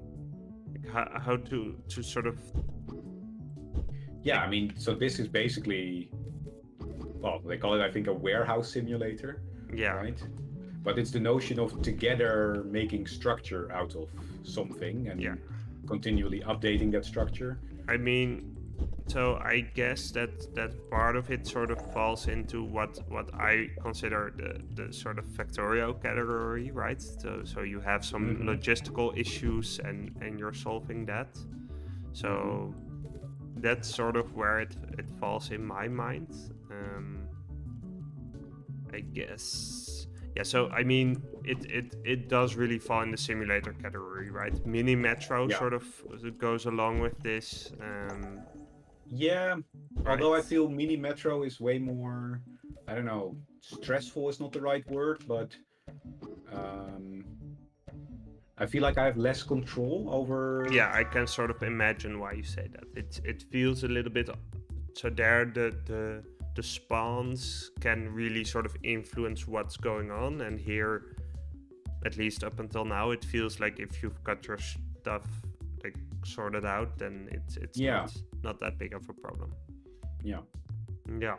How to sort of. Yeah, I mean, so this is basically, well, they call it, I think, a warehouse simulator, Yeah. right? But it's the notion of together making structure out of something and Yeah. continually updating that structure. I mean, so I guess that part of it sort of falls into what I consider the sort of Factorio category, right? So you have some logistical issues and you're solving that. So that's sort of where it falls in my mind. I guess. Yeah, so I mean, it does really fall in the simulator category, right? Mini Metro Yeah. sort of goes along with this. Yeah, Right? although I feel Mini Metro is way more, I don't know, stressful is not the right word, but um, I feel like I have less control over. Yeah, I can sort of imagine why you say that. It feels a little bit. So there, the spawns can really sort of influence what's going on, and here, at least up until now, it feels like if you've got your stuff like sorted out, then it's Yeah. not that big of a problem. Yeah. Yeah,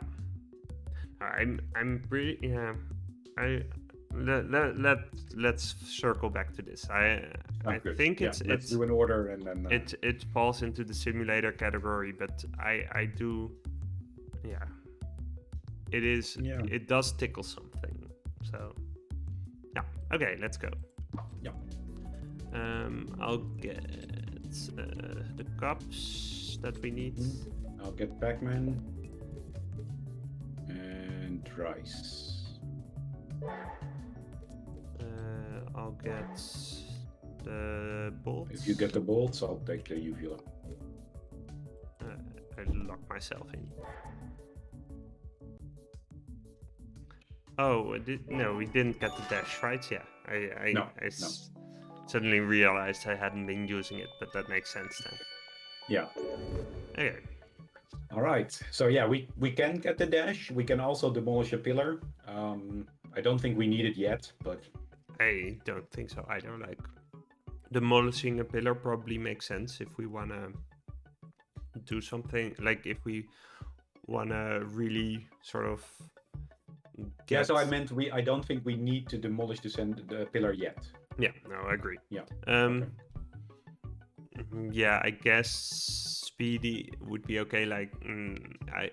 I'm pretty let's circle back to this. I Good. think Yeah, let's do an order and then. it falls into the simulator category, but I do, yeah. It is. Yeah. It does tickle something. So yeah. Okay, let's go. Yeah. I'll get the cups that we need. I'll get Pac-Man and rice. I'll get the bolts. If you get the bolts, I'll take the uvula. I lock myself in. Oh, no, we didn't get the dash, right? Yeah, No. Suddenly realized I hadn't been using it, but that makes sense then. Yeah. Okay. All right. So yeah, we can get the dash. We can also demolish a pillar. I don't think we need it yet, but I don't think so either. Like, demolishing a pillar probably makes sense if we wanna do something. Like, if we wanna really sort of. Yeah, so I meant I don't think we need to demolish the pillar yet. Yeah, no, I agree. Yeah. Okay. Yeah, I guess speedy would be okay. Like,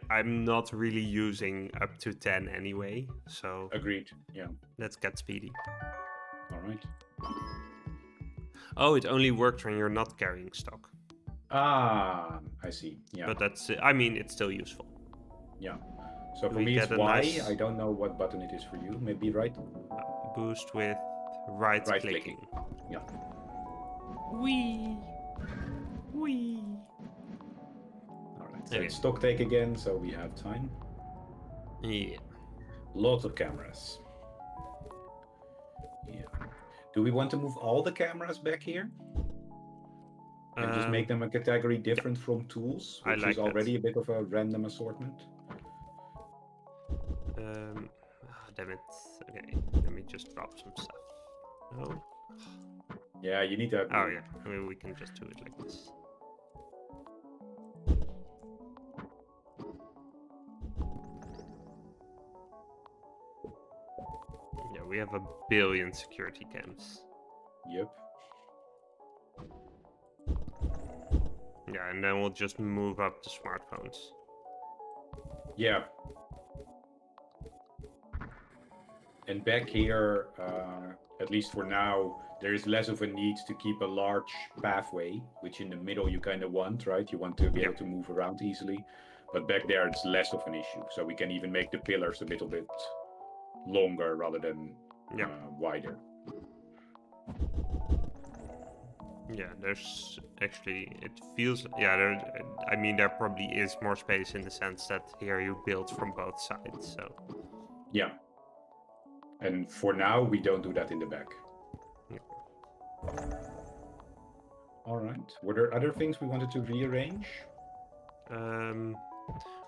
I'm not really using up to 10 anyway, so. Agreed. Yeah. Let's get speedy. All right. Oh, it only works when you're not carrying stock. Ah, I see. Yeah. But that's. I mean, it's still useful. Yeah. So for me, it's Y. I don't know what button it is for you. Maybe right. Boost with right clicking. Yeah. Wee. All right. So it's stock take again, so we have time. Yeah. Lots of cameras. Yeah. Do we want to move all the cameras back here? And just make them a category different from tools, which is already a bit of a random assortment. Damn it. Okay, let me just drop some stuff. No. Yeah, you need to have Oh glue. yeah, I mean, we can just do it like this. Yeah, we have a billion security cams. Yep. Yeah, and then we'll just move up the smartphones. Yeah. And back here, at least for now, there is less of a need to keep a large pathway, which in the middle you kind of want, right? You want to be Yeah. able to move around easily. But back there, it's less of an issue. So we can even make the pillars a little bit longer rather than Yeah. wider. Yeah, there's actually, it feels, yeah, there, I mean, there probably is more space in the sense that here you build from both sides, so. Yeah. And for now, we don't do that in the back. Yeah. All right. Were there other things we wanted to rearrange?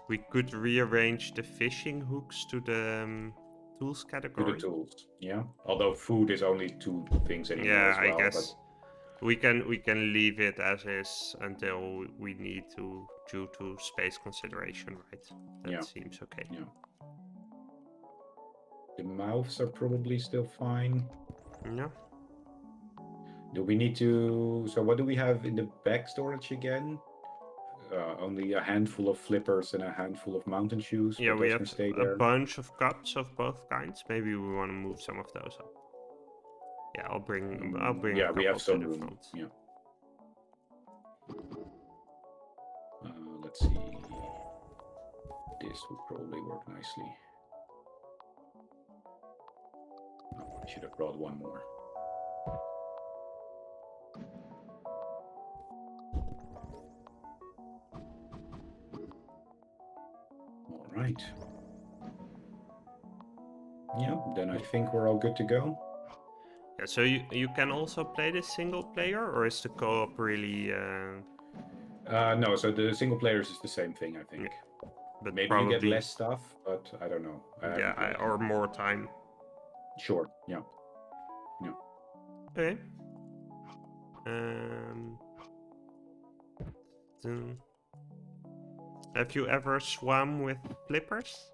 We could rearrange the fishing hooks to the tools To the category. tools, yeah. Although food is only 2 things anymore Yeah, as well. I guess we can leave it as is until we need to, due to space consideration, right? That Yeah. seems okay. Yeah. The mouths are probably still fine. Yeah. Do we need to? So what do we have in the back storage again? Only a handful of flippers and a handful of mountain shoes, Yeah, but we those have can stay a there. bunch of cups of both kinds. Maybe we want to move some of those up. Yeah, I'll bring Yeah, a we have couple to some the room. front. Yeah. Let's see. This would probably work nicely. Oh, I should have brought one more. All right. Yeah, then I think we're all good to go. Yeah, so you can also play this single player, or is the co-op really? No, so the single players is the same thing, I think. Yeah, but Maybe you get probably less stuff, but I don't know. I haven't played. or more time. Sure. Yeah. Yeah. Okay. Um. then- Have you ever swum with flippers?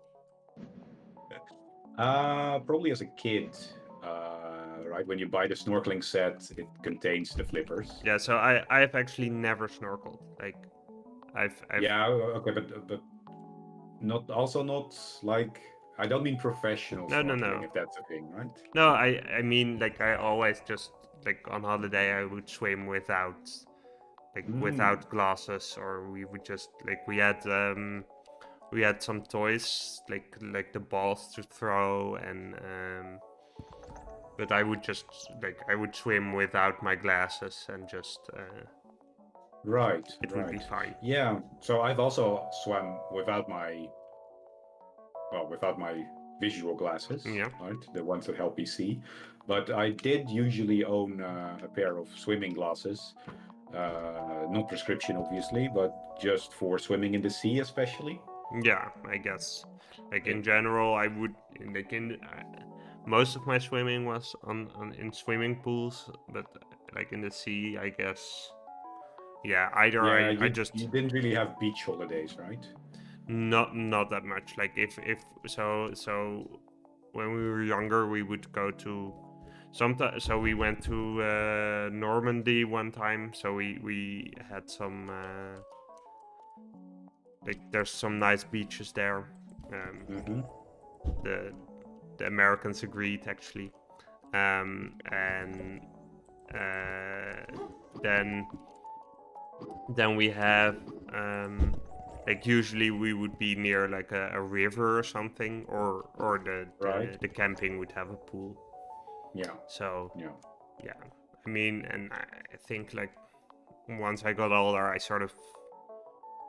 Probably as a kid, right? When you buy the snorkeling set, it contains the flippers. Yeah. So I've actually never snorkeled. Like I've Yeah. Okay, but not also not like I don't mean professional no snorkeling, if that's a thing, right? no. I mean like I always just like on holiday I would swim without without glasses, or we would just like we had some toys like the balls to throw, and but I would just like I would swim without my glasses and just Right. it would be Right. fine. Yeah. So I've also swam without my visual glasses, Yeah. right? The ones that help me see. But I did usually own a pair of swimming glasses. Not prescription, obviously, but just for swimming in the sea, especially. Yeah, I guess. Like It, in general, I would like in most of my swimming was on in swimming pools, but like in the sea, I guess. Yeah, either yeah, I you just didn't really have beach holidays, right? not that much. Like if so when we were younger, we would go to sometimes. So we went to Normandy one time. So we had some like there's some nice beaches there. Mm-hmm. The Americans agreed actually, and uh, then we have like usually we would be near like a river or something, or Right. the camping would have a pool. Yeah. So Yeah. yeah, I mean, and I think like once I got older,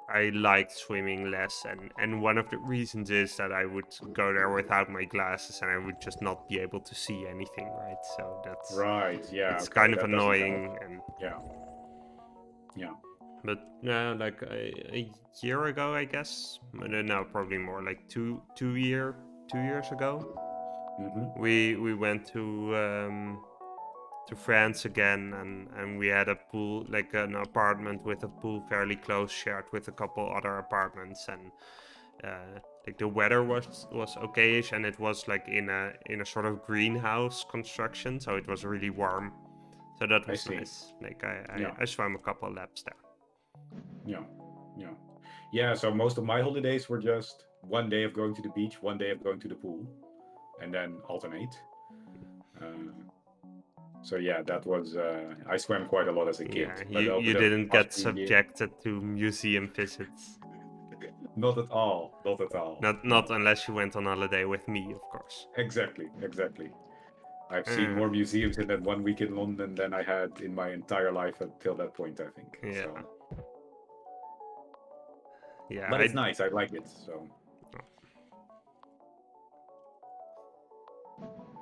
I liked swimming less, and one of the reasons is that I would go there without my glasses and I would just not be able to see anything, right? So that's Right. Yeah. it's Okay. kind of That doesn't help. annoying, and Yeah. Yeah. but like a year ago, I guess. No, probably more like 2 years ago. Mm-hmm. We went to to France again, and we had a pool, like an apartment with a pool fairly close, shared with a couple other apartments, and like the weather was okayish, and it was like in a sort of greenhouse construction, so it was really warm. So that I was see. nice. Like Yeah. I swam a couple laps there. Yeah. Yeah. Yeah. So most of my holidays were just one day of going to the beach, one day of going to the pool, and then alternate. So yeah, that was. I swam quite a lot as a kid, Yeah, but over you the didn't past get few years, subjected to museum visits. not at all. Not at all. Not No. unless you went on holiday with me, of course. Exactly. Exactly. I've seen Uh, more museums in that 1 week in London than I had in my entire life until that point, I think. yeah, So, yeah. but it's nice. I like it. So,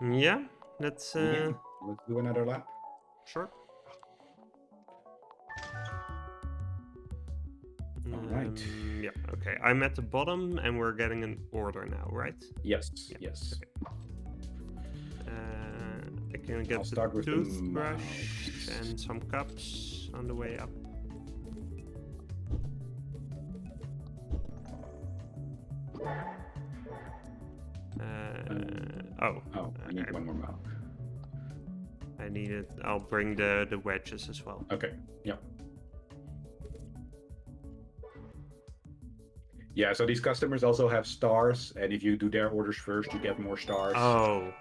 Yeah, that's yeah, let's do another lap. sure. All right. Yeah, okay. I'm at the bottom and we're getting an order now, right? Yes. Yeah, Yes. I can get I'll start the with the toothbrush mouse. and some cups on the way up. Oh, I need one more mouth. I need it. I'll bring the wedges as well. Okay. Yeah. Yeah, so these customers also have stars, and if you do their orders first, you get more stars. Oh,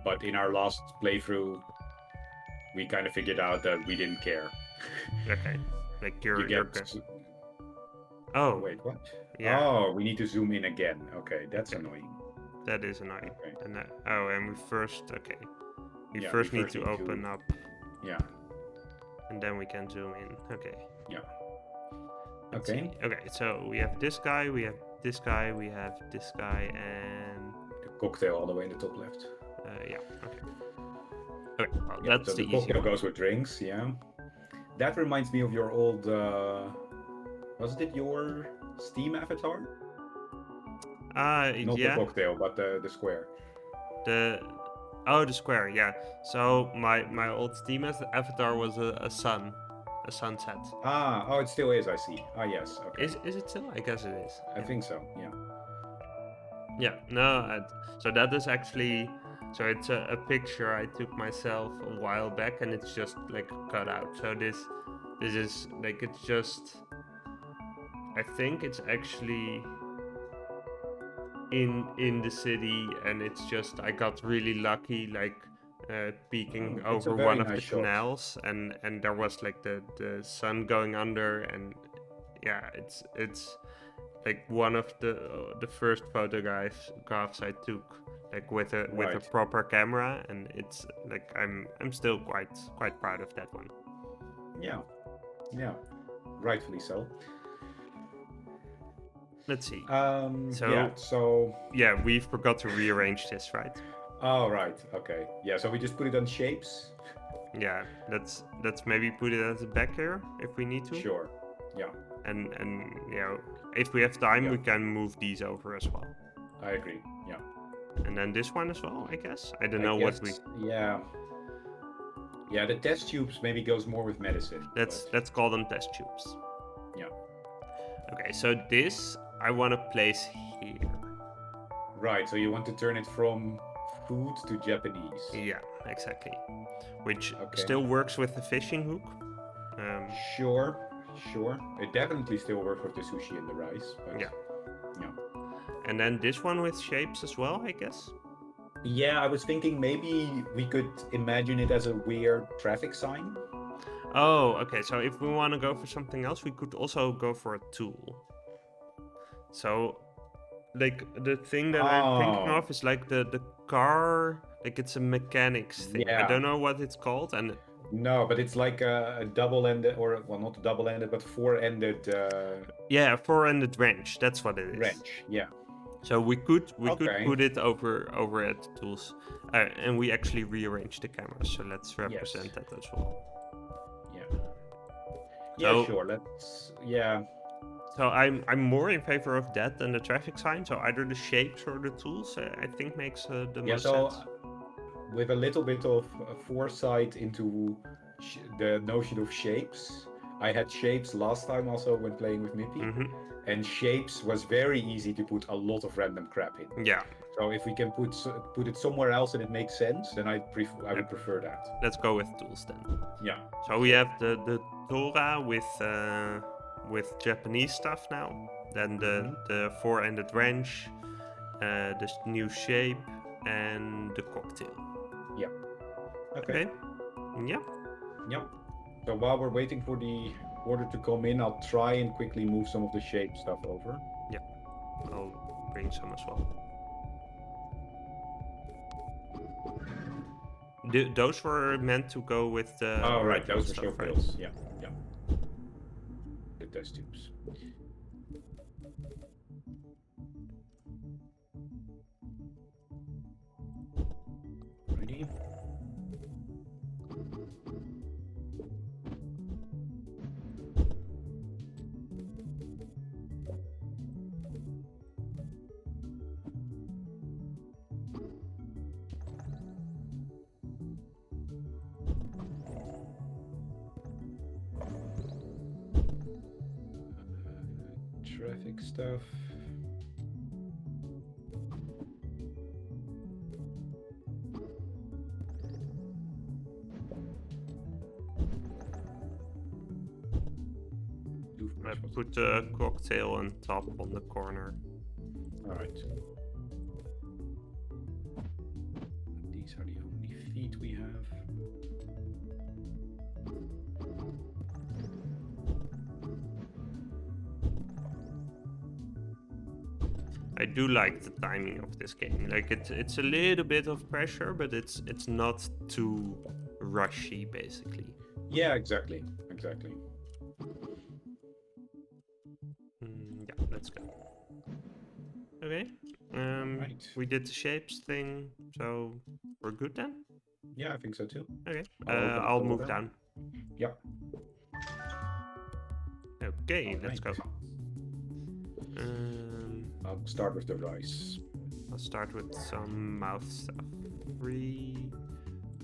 But in our last playthrough, we kind of figured out that we didn't care. okay. Like You you're get. good. Oh, Wait, what? yeah. Oh, we need to zoom in again. Okay, that's annoying. That is annoying. Okay. And and we first We Yeah, first we need first to need to- open up, Yeah. and then we can zoom in. Okay. Yeah. Let's Okay. see. Okay, so we have this guy, we have this guy, we have this guy, and The cocktail all the way in the top left. yeah. Okay. Okay. Well, Yeah, that's so the the easy cocktail one. goes with drinks. Yeah. That reminds me of your old. Wasn't it your Steam avatar? Not Yeah. the cocktail, but the square. The the square. Yeah. So my old Steam avatar was a sunset. Oh, it still is. I see. Ah, yes. Okay. Is it still? I guess it is. I think so. Yeah. Yeah, no, so that is actually, so it's a picture I took myself a while back, and it's just like cut out. So this is like, it's just, I think it's actually in the city, and it's just, I got really lucky, like peeking Oh, it's a over very one of nice the shot. canals, and there was like the sun going under, and yeah, it's like one of the first photographs I took, like with a Right. proper camera, and it's like I'm still quite proud of that one. Yeah. Yeah. Rightfully so. Let's see. Yeah. So. Yeah, we forgot to rearrange this, right? Oh, right. Okay. Yeah. So we just put it on shapes. Yeah, let's maybe put it at the back here if we need to. Sure. Yeah. And you know, if we have time, Yeah. we can move these over as well. I agree. Yeah. And then this one as well, I guess. I don't I know what guess, we. Yeah. Yeah. The test tubes maybe goes more with medicine. but- Let's call them test tubes. Yeah. Okay, so this I want to place here. Right. So you want to turn it from food to Japanese. Yeah, exactly. Which Okay. still works with the fishing hook. Sure. Sure. It definitely still works with the sushi and the rice. But Yeah. Yeah. And then this one with shapes as well, I guess. Yeah, I was thinking maybe we could imagine it as a weird traffic sign. Oh, okay. So if we want to go for something else, we could also go for a tool. So, like, the thing that I'm thinking Oh. of is like the car, like it's a mechanics thing. I Yeah. don't know what it's called, and No, but it's like a double-ended, or well, not double-ended, but four-ended yeah, four-ended wrench. That's what it is. wrench. Yeah. So we could Okay. put it over at the tools, and we actually rearrange the cameras. So let's represent that as well. Yeah. Yeah. So- Sure. Let's. Yeah. So I'm more in favor of that than the traffic sign. So either the shapes or the tools, I think makes the Yeah. most So sense. with a little bit of foresight into the notion of shapes. I had shapes last time also when playing with Mippy, and shapes was very easy to put a lot of random crap in. Yeah. So if we can put it somewhere else and it makes sense, then I would prefer that. Let's go with tools then. Yeah. So we have the Torah with Japanese stuff now. Then the four-ended wrench, this new shape, and the cocktail. Yeah. Okay. Yeah. Yeah. So while we're waiting for the order to come in, I'll try and quickly move some of the shape stuff over. Yeah. I'll bring some as well. Those were meant to go with the. Oh, right. Those were stuff, show right? pills. Yeah. Yeah. The test tubes. Ready? Traffic stuff. I put the cocktail on top on the corner. All right. These are the only feet we have. I do like the timing of this game. Like it's a little bit of pressure, but it's not too rushy, basically. Yeah, exactly. Exactly. Yeah, let's go. Okay. Right. We did the shapes thing, so we're good then? Yeah, I think so too. Okay. I'll move down. Yep. Okay, let's go. I'll start with the rice. I'll start with some mouth stuff. 3,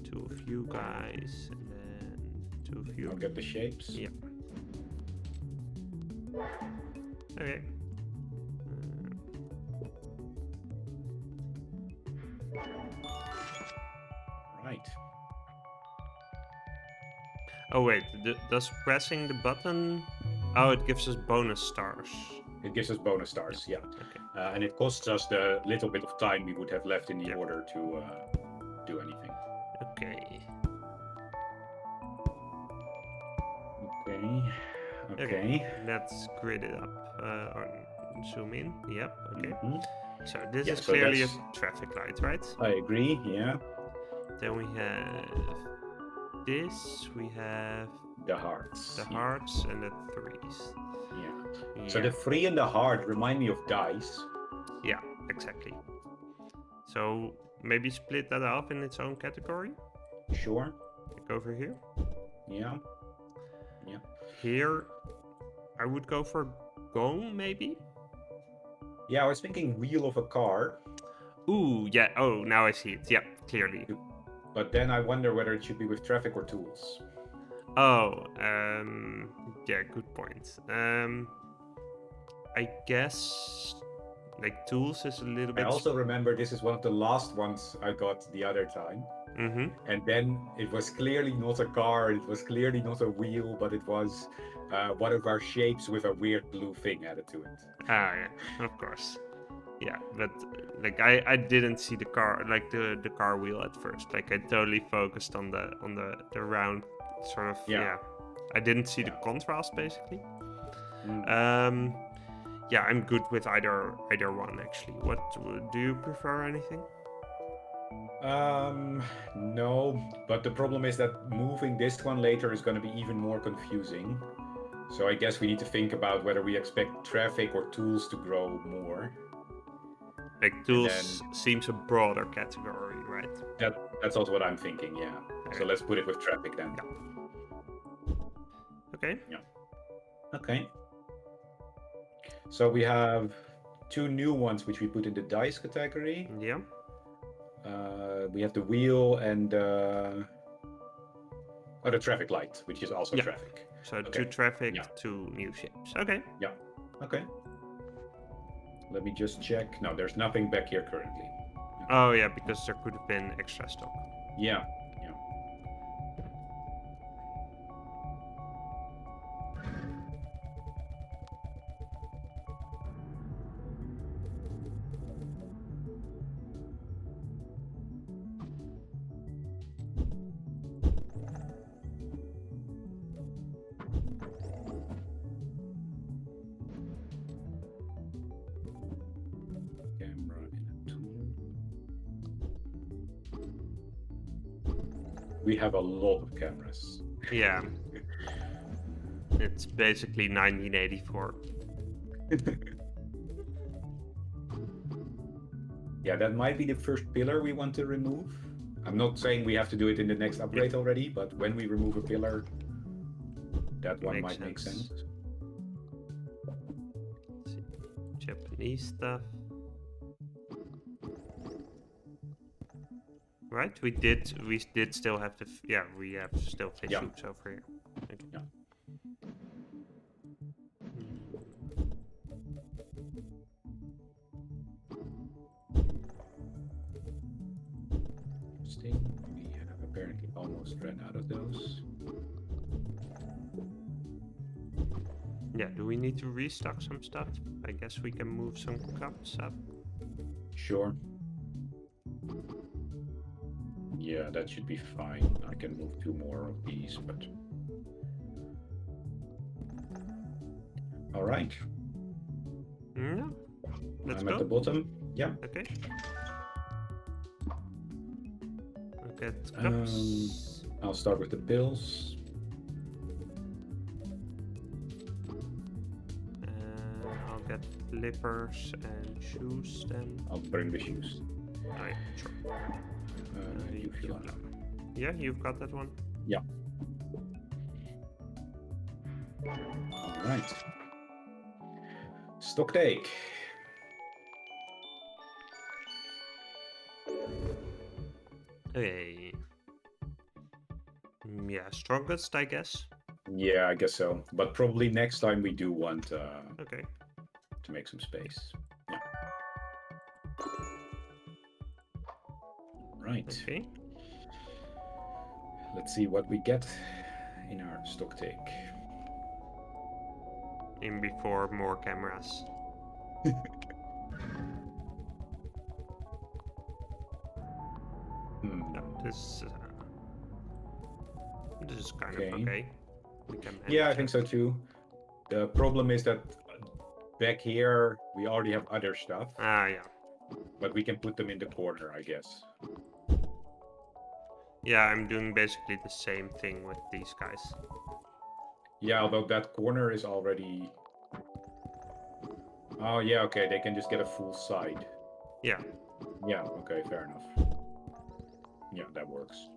2 of you guys, and then 2 of you. I'll get the shapes. Yeah. Okay. Right. Oh wait, does pressing the button? Oh, it gives us bonus stars. It gives us bonus stars, yeah. Okay. And it costs us the little bit of time we would have left in the order to do anything. Okay. Okay. Let's grid it up. Or zoom in. Yep. Okay. So this is so clearly a traffic light, right? I agree. Yeah. Then we have this. We have the hearts. The hearts and the 3s. Yeah. So the 3 and the heart remind me of dice. Yeah, exactly. So maybe split that off in its own category. Sure. Like over here. Yeah. Yeah. Here, I would go for gong, maybe. Yeah, I was thinking wheel of a car. Ooh, yeah. Oh, now I see it. Yeah, clearly. But then I wonder whether it should be with traffic or tools. Oh, yeah, good point. I guess like tools is a little bit. I also remember this is one of the last ones I got the other time. And then it was clearly not a car, it was clearly not a wheel, but it was one of our shapes with a weird blue thing added to it. Ah, yeah, of course. Yeah, but like I didn't see the car, like the car wheel at first. Like I totally focused on the round sort of. Yeah. I didn't see the contrast basically. Yeah, I'm good with either one actually. What do you prefer? Anything? No, but the problem is that moving this one later is going to be even more confusing. So I guess we need to think about whether we expect traffic or tools to grow more. Like tools seems a broader category, right? That's also what I'm thinking, yeah. Okay. So let's put it with traffic then. Yeah. Okay. Yeah. Okay. So we have 2 new ones which we put in the dice category. Yeah. We have the wheel and the traffic light, which is also traffic. So Okay. 2 traffic, Yeah. 2 new ships. Okay. Yeah. Okay. Let me just check. No, there's nothing back here currently. Oh yeah, because there could have been extra stock. Yeah. Yeah. Camera in a tool. We have a lot of cameras. Yeah. It's basically 1984. Yeah, that might be the first pillar we want to remove. I'm not saying we have to do it in the next upgrade already, but when we remove a pillar, that one might make sense. Let's see. Japanese stuff. Right, we did still have the we have still fish hoops over here. Okay. Yeah. Interesting. We have apparently almost ran out of those. Yeah, do we need to restock some stuff? I guess we can move some cups up. Sure. Yeah, that should be fine. I can move 2 more of these, but... All right. Yeah. Let's I'm go. at the bottom. Yeah. Okay. Look at cups. I'll start with the pills. I'll get flippers and shoes then. I'll bring the shoes. Alright, sure. You fill it up. Yeah, you've got that one. Yeah. All right. Stock take. Okay. Yeah, strongest, I guess. Yeah, I guess so. But probably next time we do want Okay. to make some space. Yeah. Right. Okay. Let's see what we get in our stock take. In before more cameras. No, this is kind of okay. We can yeah, I think so too. The problem is that back here we already have other stuff. Ah, yeah. But we can put them in the corner, I guess. Yeah, I'm doing basically the same thing with these guys. Yeah, although that corner is already... Oh, yeah, okay, they can just get a full side. Yeah. Yeah, okay, fair enough. Yeah, that works.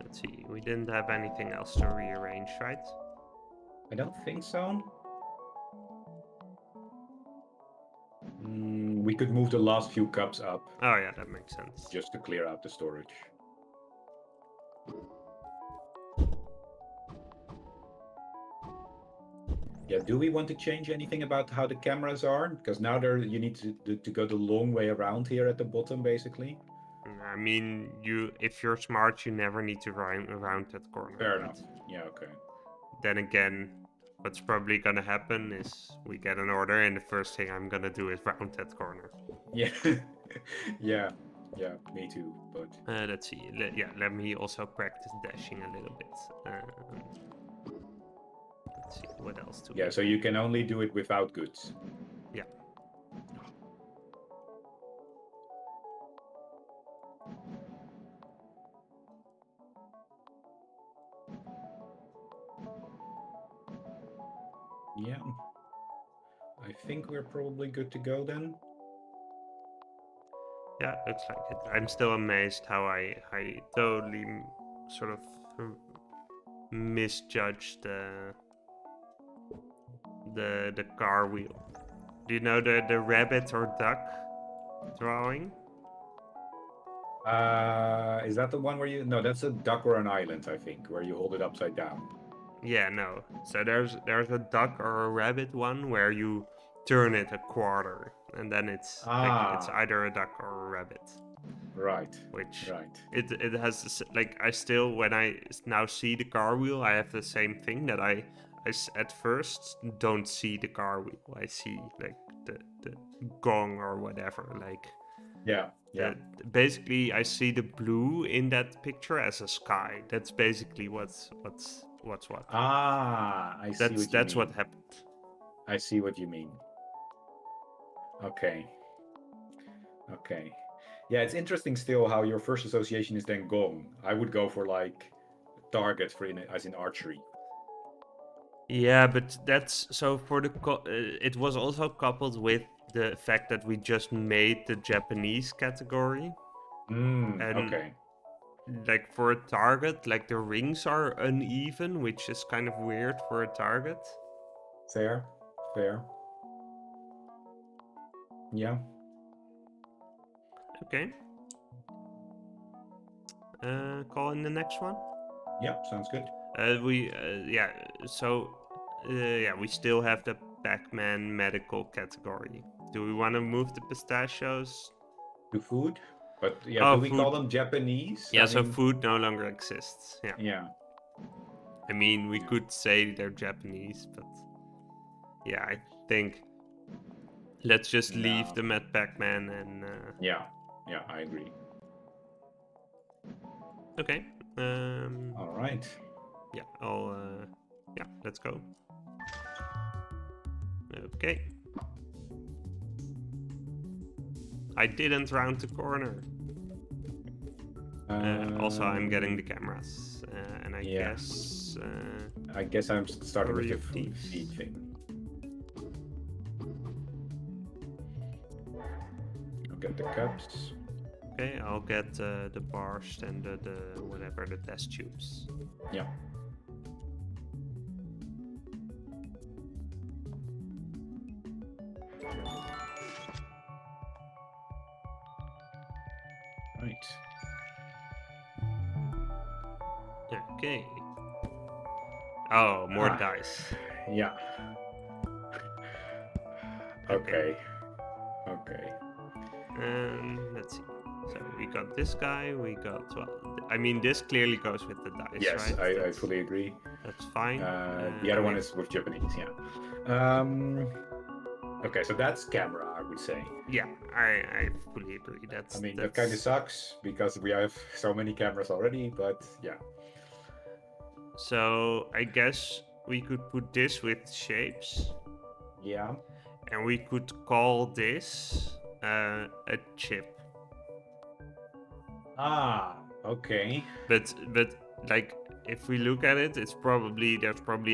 Let's see, we didn't have anything else to rearrange, right? I don't think so. We could move the last few cups up. Oh yeah, that makes sense. Just to clear out the storage. Yeah, do we want to change anything about how the cameras are? Because now you need to go the long way around here at the bottom, basically. I mean, if you're smart, you never need to run around that corner. Fair enough. Yeah, okay. Then again, what's probably gonna happen is we get an order, and the first thing I'm gonna do is round that corner. Yeah, yeah, me too. But let's see. Let me also practice dashing a little bit. Let's see what else to. Yeah, so you can only do it without goods. Yeah. Yeah. I think we're probably good to go then. Yeah, looks like it. I'm still amazed how I totally sort of misjudged the car wheel. Do you know the rabbit or duck drawing? Is that the one where you? No, that's a duck or an island, I think, where you hold it upside down. Yeah, no. So there's a duck or a rabbit one where you turn it a quarter, and then it's like it's Ah, either a duck or a rabbit. right, Which right. it has like I still when I now see the car wheel, I have the same thing that at first don't see the car wheel. I see like the gong or whatever. Like Yeah, yeah. basically I see the blue in that picture as a sky. That's basically what's what. Ah, I see what you That's what mean. happened. I see what you mean. Okay, okay. Yeah, it's interesting still how your first association is then gong. I would go for like target for as in archery. Yeah, but that's so for it was also coupled with the fact that we just made the Japanese category, and Okay. like for a target, like the rings are uneven, which is kind of weird for a target. Fair, fair. Yeah. Okay. Call in the next one. Yeah, sounds good. We yeah. So yeah, we still have the Pac-Man medical category. Do we want to move the pistachios? To food, but yeah, Oh, do we food. call them Japanese? Yeah, I so mean, food no longer exists. Yeah. yeah. I mean, we Yeah. could say they're Japanese, but yeah, I think let's just leave No. them at Pac-Man and Yeah. Yeah, I agree. okay. All right. Yeah, I'll yeah, let's go. Okay. I didn't round the corner. Also, I'm getting the cameras, and I Yeah. guess I guess I'm starting with 3 the of feed these. thing. I'll get the cups. Okay, I'll get the bars and the whatever the test tubes. Yeah. Right. Okay. Oh, more Ah, dice. yeah. Okay. Okay. Okay. Let's see. So we got this guy. We got well. I mean, this clearly goes with the dice, Yes, right? I fully agree. That's fine. The other one We is with Japanese, yeah. Okay, so that's camera, I would say. yeah, I fully agree. I mean, that kind of sucks because we have so many cameras already, but yeah. So I guess we could put this with shapes, Yeah. and we could call this a chip. Ah, okay. But like if we look at it, there's probably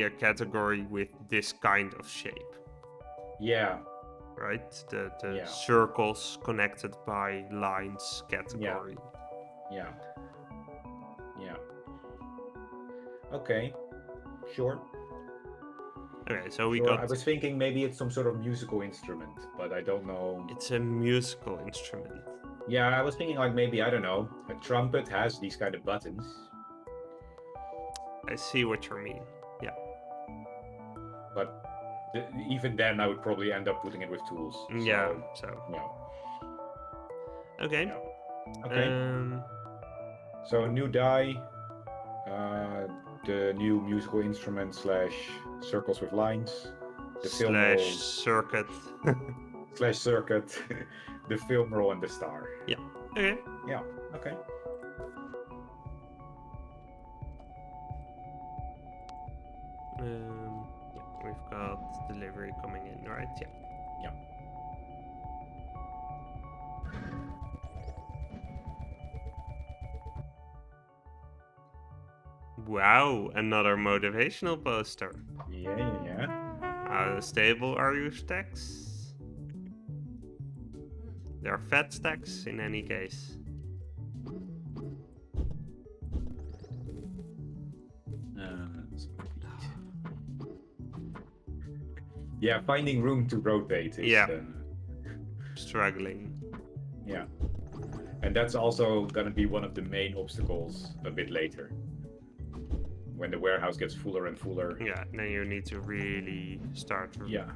a category with this kind of shape. Yeah, Right? The yeah, circles connected by lines yeah, category. yeah, yeah. Okay, sure, Okay, so we sure. I got was thinking maybe it's some sort of musical instrument, but I don't know. it's a musical instrument. Yeah, I was thinking like maybe, I don't know, a trumpet has these kind of buttons, I see what you mean. Yeah. but even then I would probably end up putting it with tools. Yeah. So, So yeah, okay. yeah. Okay, Um so new die, uh, the new musical instrument slash circles with lines, the film slash roll circuit. slash circuit, the film roll, and the star. Yeah. Okay. Yeah, okay. Yeah, we've got delivery coming in, right? Yeah. Yeah. Wow, another motivational poster. Yeah, yeah, yeah. How stable are your stacks? They're fat stacks in any case. Yeah, finding room to rotate is. Yeah, struggling. Yeah. And that's also going to be one of the main obstacles a bit later. When the warehouse gets fuller and fuller. Yeah, then you need to really start. Yeah.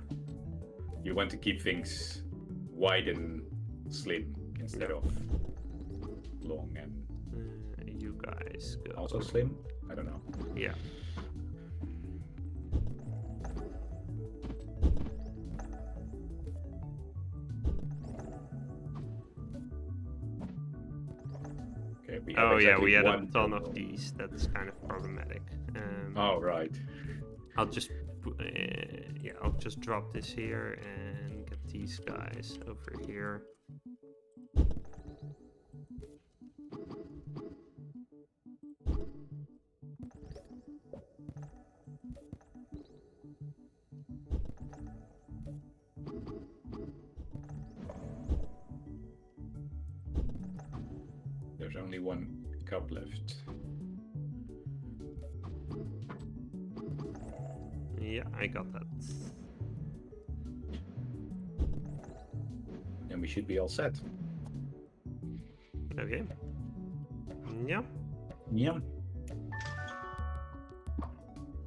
You want to keep things wide and slim instead of long and. You guys go. Also slim? I don't know. Yeah. Okay, we have we had a one ton total. of these. That's kind of problematic. Oh, right. I'll just I'll just drop this here and get these guys over here. There's only one cup left. Yeah, I got that. And we should be all set. Okay. Yeah. Yeah.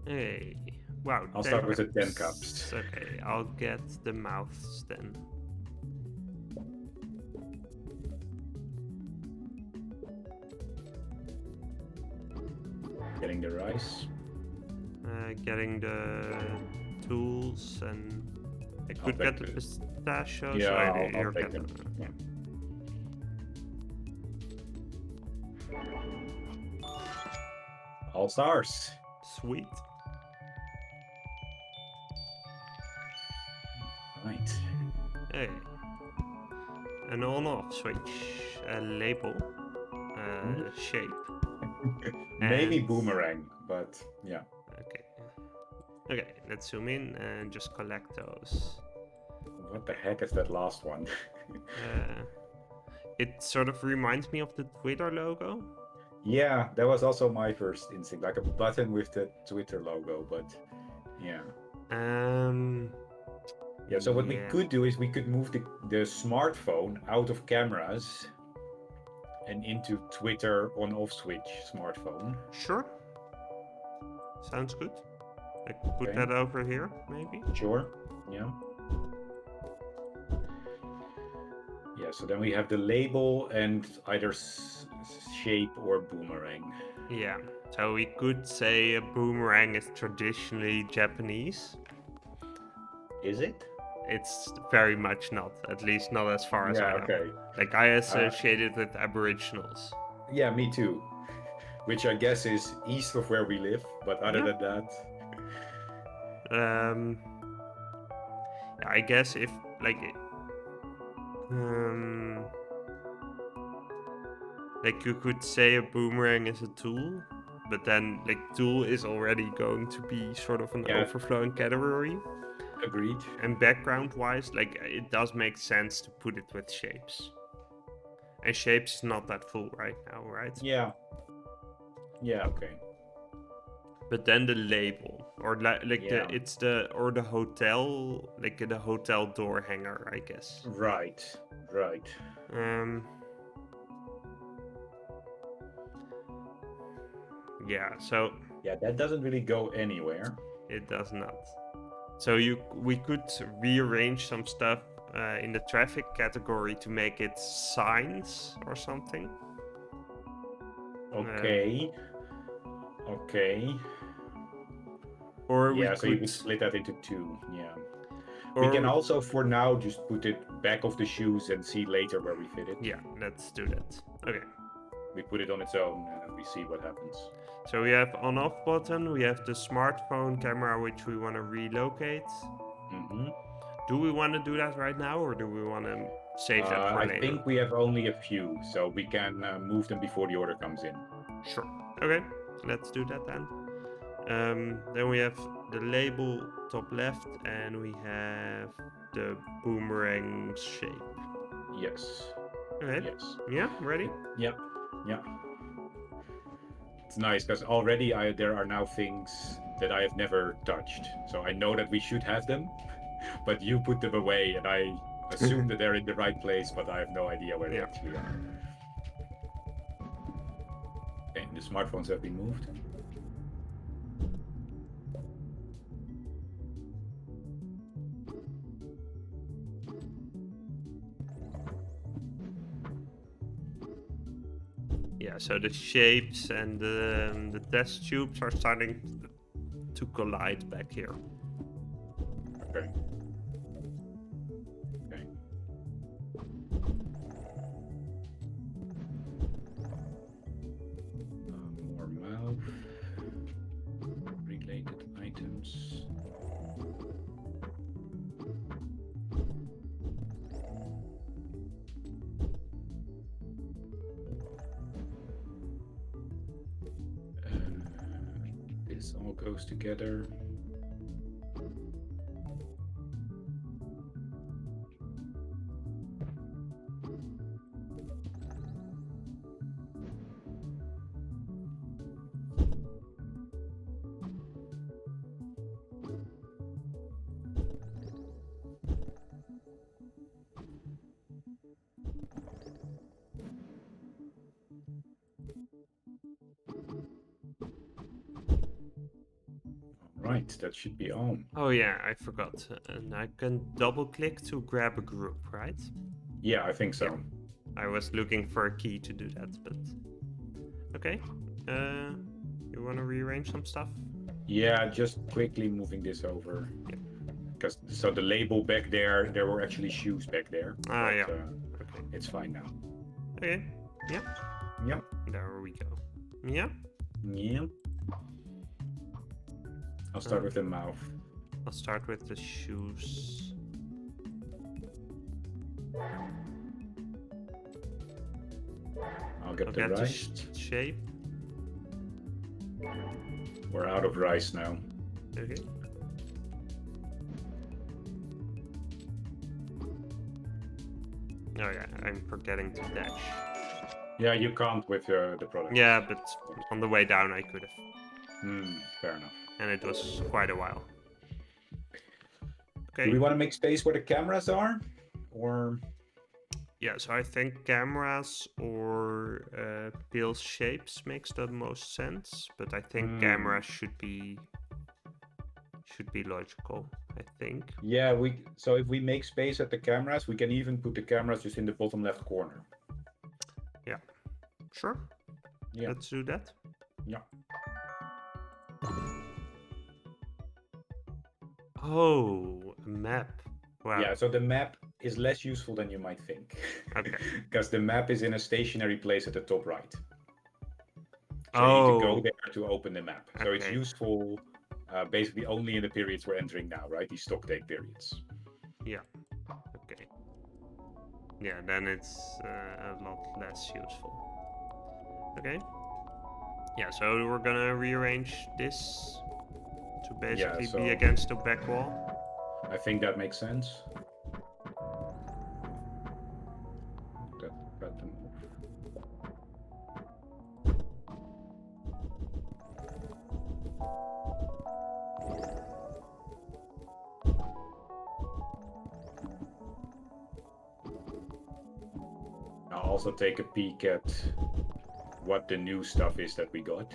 Hey. Wow. I'll start with the 10 cups. Okay, I'll get the mouths then. Getting the rice. Getting the tools, and I could take get the the- pistachios. Yeah, Oh, I'll you're take getting them. Yeah. All stars. Sweet. Right. Hey. An on-off switch. A label. Shape. Maybe And- boomerang, but yeah. Okay. Okay, let's zoom in and just collect those. What the heck is that last one? It sort of reminds me of the Twitter logo. Yeah, that was also my first instinct, like a button with the Twitter logo, but yeah. Yeah, so what we Yeah. could do is we could move the smartphone out of cameras and into Twitter on-off switch smartphone. Sure. Sounds good. I could put Okay. that over here, maybe. Sure. Yeah. Yeah, so then we have the label and either shape or boomerang. Yeah. So we could say a boomerang is traditionally Japanese. Is it? It's very much not, at least not as far as I know. Okay. Like I associate it with Aboriginals. Yeah, me too. Which I guess is east of where we live, but other Yeah. than that, Yeah, I guess if like you could say a boomerang is a tool, but then like tool is already going to be sort of an Yeah. overflowing category. agreed. And background wise, like it does make sense to put it with shapes. And shapes is not that full right now, right? Yeah. Yeah, okay. But then the label, or like Yeah. the hotel, like the hotel door hanger, I guess. Right. Right. Yeah, so Yeah, that doesn't really go anywhere. it does not. So we could rearrange some stuff in the traffic category to make it signs or something. Okay. Okay. Or Yeah, we so you could could split that into two. Yeah. or We can also, for now, just put it back of the shoes and see later where we fit it. yeah, let's do that. Okay. We put it on its own and we see what happens. So we have on-off button, we have the smartphone camera which we want to relocate. Mm-hmm. Do we want to do that right now, or do we want to save that for I later? think we have only a few, so we can move them before the order comes in. Sure. Okay, let's do that then. Then we have the label top left, and we have the boomerang shape. Yes. Alright. Yes. Yeah, ready? Yeah. Yeah. It's nice because already there are now things that I have never touched. So I know that we should have them, But you put them away, and I assume that they're in the right place, but I have no idea where they Yeah. actually are. Okay, the smartphones have been moved. Yeah, so the shapes and the test tubes are starting to collide back here. Okay. Okay. More mouth. Related items. This all goes together. Right, that should be on. Oh yeah, I forgot. And I can double click to grab a group, right? Yeah, I think so. Yeah. I was looking for a key to do that, but okay. You want to rearrange some stuff? Yeah, just quickly moving this over. Yeah. Because so the label back there were actually shoes back there. Ah, but, yeah. Okay. It's fine now. Okay. Yeah. Yep. There we go. Yeah. Yep. I'll start with the mouth. I'll start with the shoes. I'll get I'll the get rice. the shape. We're out of rice now. Okay. Oh yeah, I'm forgetting to dash. Yeah, you can't with the product. Yeah, but on the way down I could have. Fair enough. And it was quite a while. Okay. Do we want to make space where the cameras are? Or... Yeah, so I think cameras or pill shapes makes the most sense, but I think cameras should be logical, I think. Yeah, so if we make space at the cameras, we can even put the cameras just in the bottom left corner. Yeah. Sure. Yeah. Let's do that. Yeah. Oh, a map. Wow. Yeah, so the map is less useful than you might think. Okay. Because the map is in a stationary place at the top right. So Oh. you need to go there to open the map. So it's Okay. useful basically only in the periods we're entering now, right? These stock take periods. Yeah. Okay. Yeah, then it's a lot less useful. Okay. Yeah, so we're gonna rearrange this to basically be against the back wall. I think that makes sense. Cut them off. I'll also take a peek at what the new stuff is that we got.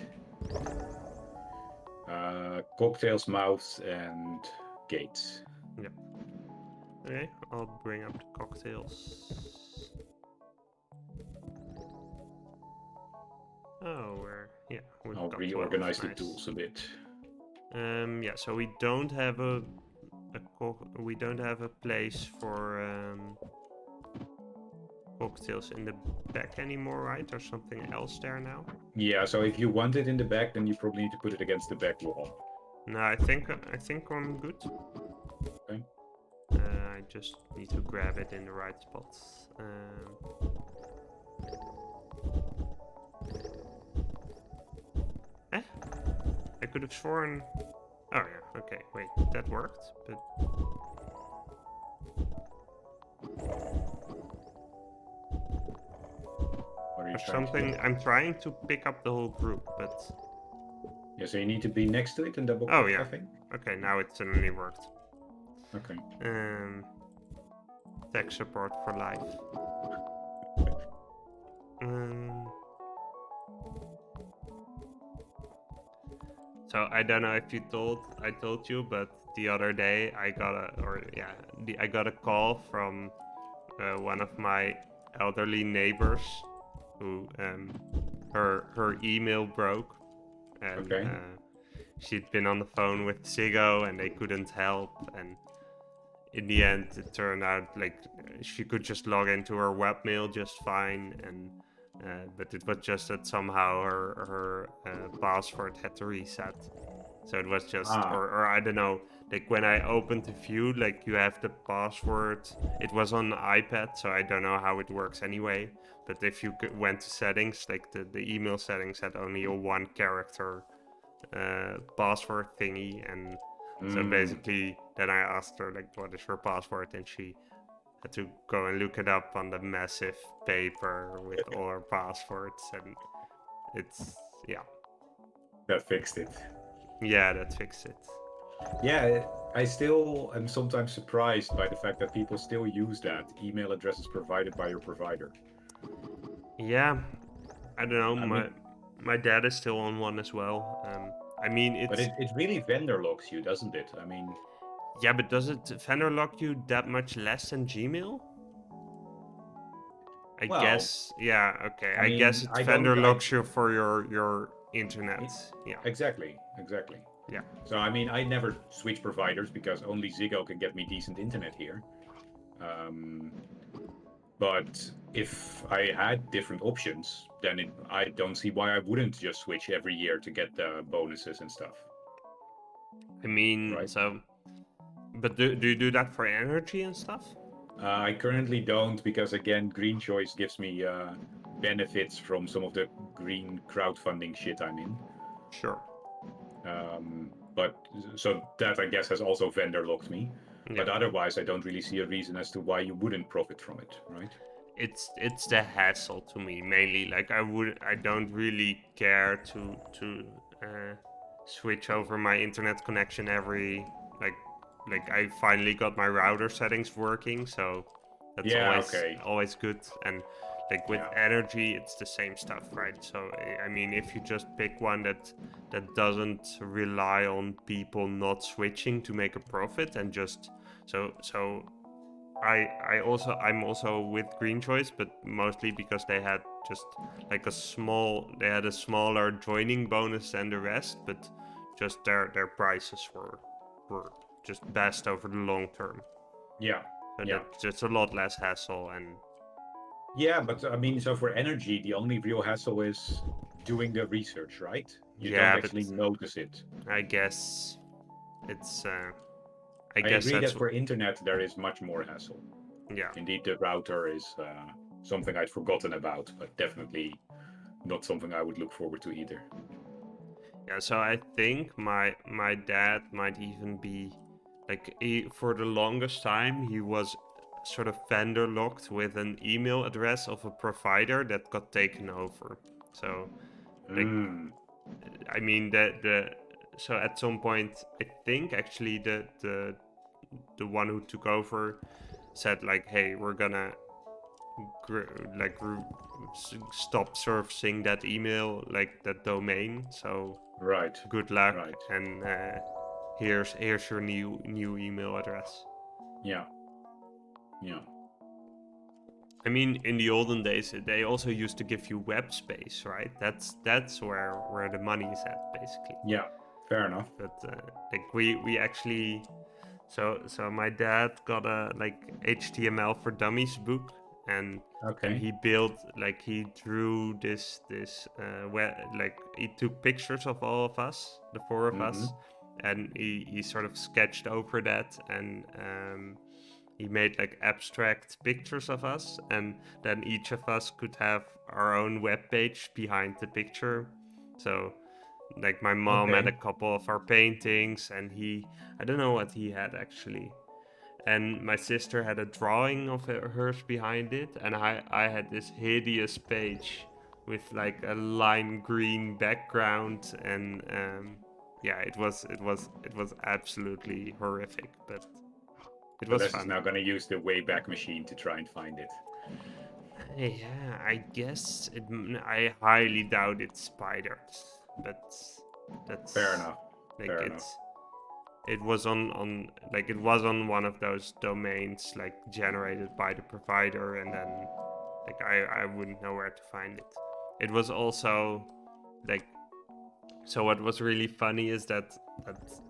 Cocktails, mouths, and gates. Yeah. Okay, I'll bring up the cocktails. Oh, I'll reorganize the tools a bit. Yeah, so we don't have a place for cocktails in the back anymore, right? There's something else there now. Yeah, so if you want it in the back, then you probably need to put it against the back wall. No, I think I'm good. Okay. I just need to grab it in the right spots. I could have sworn. Oh yeah. Okay. Wait, that worked, but. There's something. I'm trying to pick up the whole group, but. Yeah, so you need to be next to it and double click, Oh yeah. I think. Okay, now it suddenly worked. Okay. Um, tech support for life. Um, so I don't know if I told you, but the other day I got I got a call from one of my elderly neighbors who her email broke, and Okay. she'd been on the phone with Ziggo and they couldn't help, and in the end it turned out like she could just log into her webmail just fine, and but it was just that somehow her password had to reset. So it was just, Ah. or I don't know, like when I opened the view, like you have the password. It was on the iPad, so I don't know how it works anyway. But if you went to settings, like the email settings had only a one character password thingy. And so Mm. basically, then I asked her, like, what is her password? And she had to go and look it up on the massive paper with all her passwords. And it's, yeah. That fixed it. Yeah, that fixed it. Yeah, I still am sometimes surprised by the fact that people still use that email addresses provided by your provider. Yeah, I don't know. I mean, My dad is still on one as well. I mean, but it really vendor locks you, doesn't it? I mean, yeah, but does it vendor lock you that much less than Gmail? I well, guess. Yeah. Okay. I I guess mean, it I vendor don't, I locks you for your internet. it, Yeah. exactly, exactly. Yeah. So I mean, I never switch providers because only Ziggo can get me decent internet here. Um, but if I had different options, then I don't see why I wouldn't just switch every year to get the bonuses and stuff, I mean, right? so, but do you do that for energy and stuff? I currently don't because again, Green Choice gives me benefits from some of the green crowdfunding shit I'm in. Sure. But so that I guess has also vendor locked me. Yeah. But otherwise, I don't really see a reason as to why you wouldn't profit from it, right? It's the hassle to me mainly. Like I don't really care to uh, switch over my internet connection every like I finally got my router settings working, so that's Yeah. always Okay. always good. And like with Yeah. energy it's the same stuff, right? So I mean, if you just pick one that doesn't rely on people not switching to make a profit, and just so I'm also with Green Choice, but mostly because they had just like they had a smaller joining bonus than the rest, but just their prices were just best over the long term. Yeah. So Yeah. that's just a lot less hassle. And Yeah. But I mean, so for energy, the only real hassle is doing the research, right? You don't yeah, but actually notice it. I guess it's I I guess agree that's that for internet, there is much more hassle. yeah. Indeed, the router is something I'd forgotten about, but definitely not something I would look forward to either. Yeah, so I think my dad might even be like for the longest time he was sort of vendor locked with an email address of a provider that got taken over. So like Mm. I mean the so at some point I think actually the one who took over said like, hey, we're gonna like stop servicing that email, like that domain. So Right. good luck, Right. and here's your new email address. Yeah. Yeah. I mean, in the olden days they also used to give you web space, right? That's where the money is at, basically. Yeah. Fair enough. But like we actually, so my dad got a like HTML for Dummies book, and Okay. he built, like, he drew this where like he took pictures of all of us, the four of Mm-hmm. us, and he sort of sketched over that, and he made like abstract pictures of us, and then each of us could have our own web page behind the picture. So like my mom had a Okay. couple of our paintings, and I don't know what he had actually, and my sister had a drawing of hers behind it, and I had this hideous page with like a lime green background, and yeah, it was absolutely horrific, but It So was this is fun. now going to use the Wayback Machine to try and find it. Yeah, I guess I highly doubt it's spiders, but Fair that's enough. like Fair enough. it was on like it was on one of those domains like generated by the provider, and then like I wouldn't know where to find it. It was also like, so what was really funny is that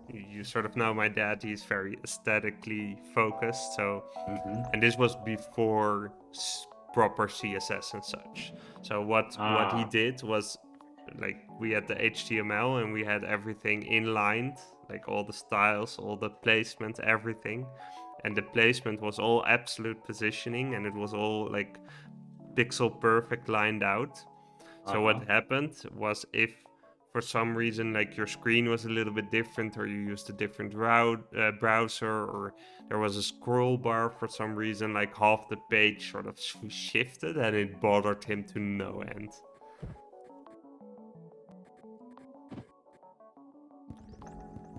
you sort of know my dad, he's very aesthetically focused, so Mm-hmm. and this was before proper CSS and such. So what he Ah, did was, like, we had the HTML and we had everything inlined, like all the styles, all the placement, everything, and the placement was all absolute positioning, and it was all like pixel perfect lined out. So uh-huh. what happened was, if for some reason like your screen was a little bit different, or you used a different browser, or there was a scroll bar for some reason, like half the page sort of shifted, and it bothered him to no end.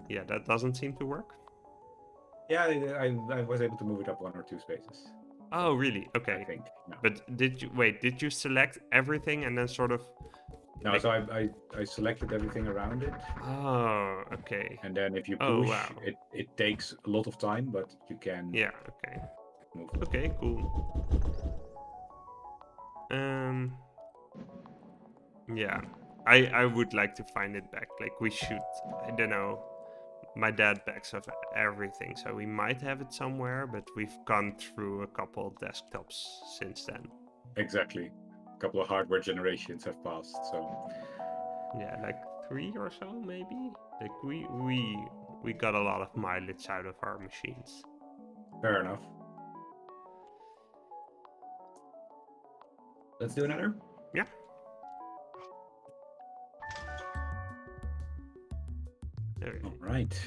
Yeah, that doesn't seem to work. Yeah, I was able to move it up 1 or 2 spaces, Oh, really? I Okay. think. No. But did you select everything and then sort of No, like, so I selected everything around it. oh, okay. And then if you Oh, push, wow. it takes a lot of time, but you can Yeah, okay. move it. Okay, cool. Um, yeah. I would like to find it back. Like, we should, I don't know. My dad backs up everything, so we might have it somewhere, but we've gone through a couple of desktops since then. Exactly. A couple of hardware generations have passed, so Yeah, like 3 or so maybe. Like we got a lot of mileage out of our machines. fair enough. Let's do another. Yeah. Okay. All right.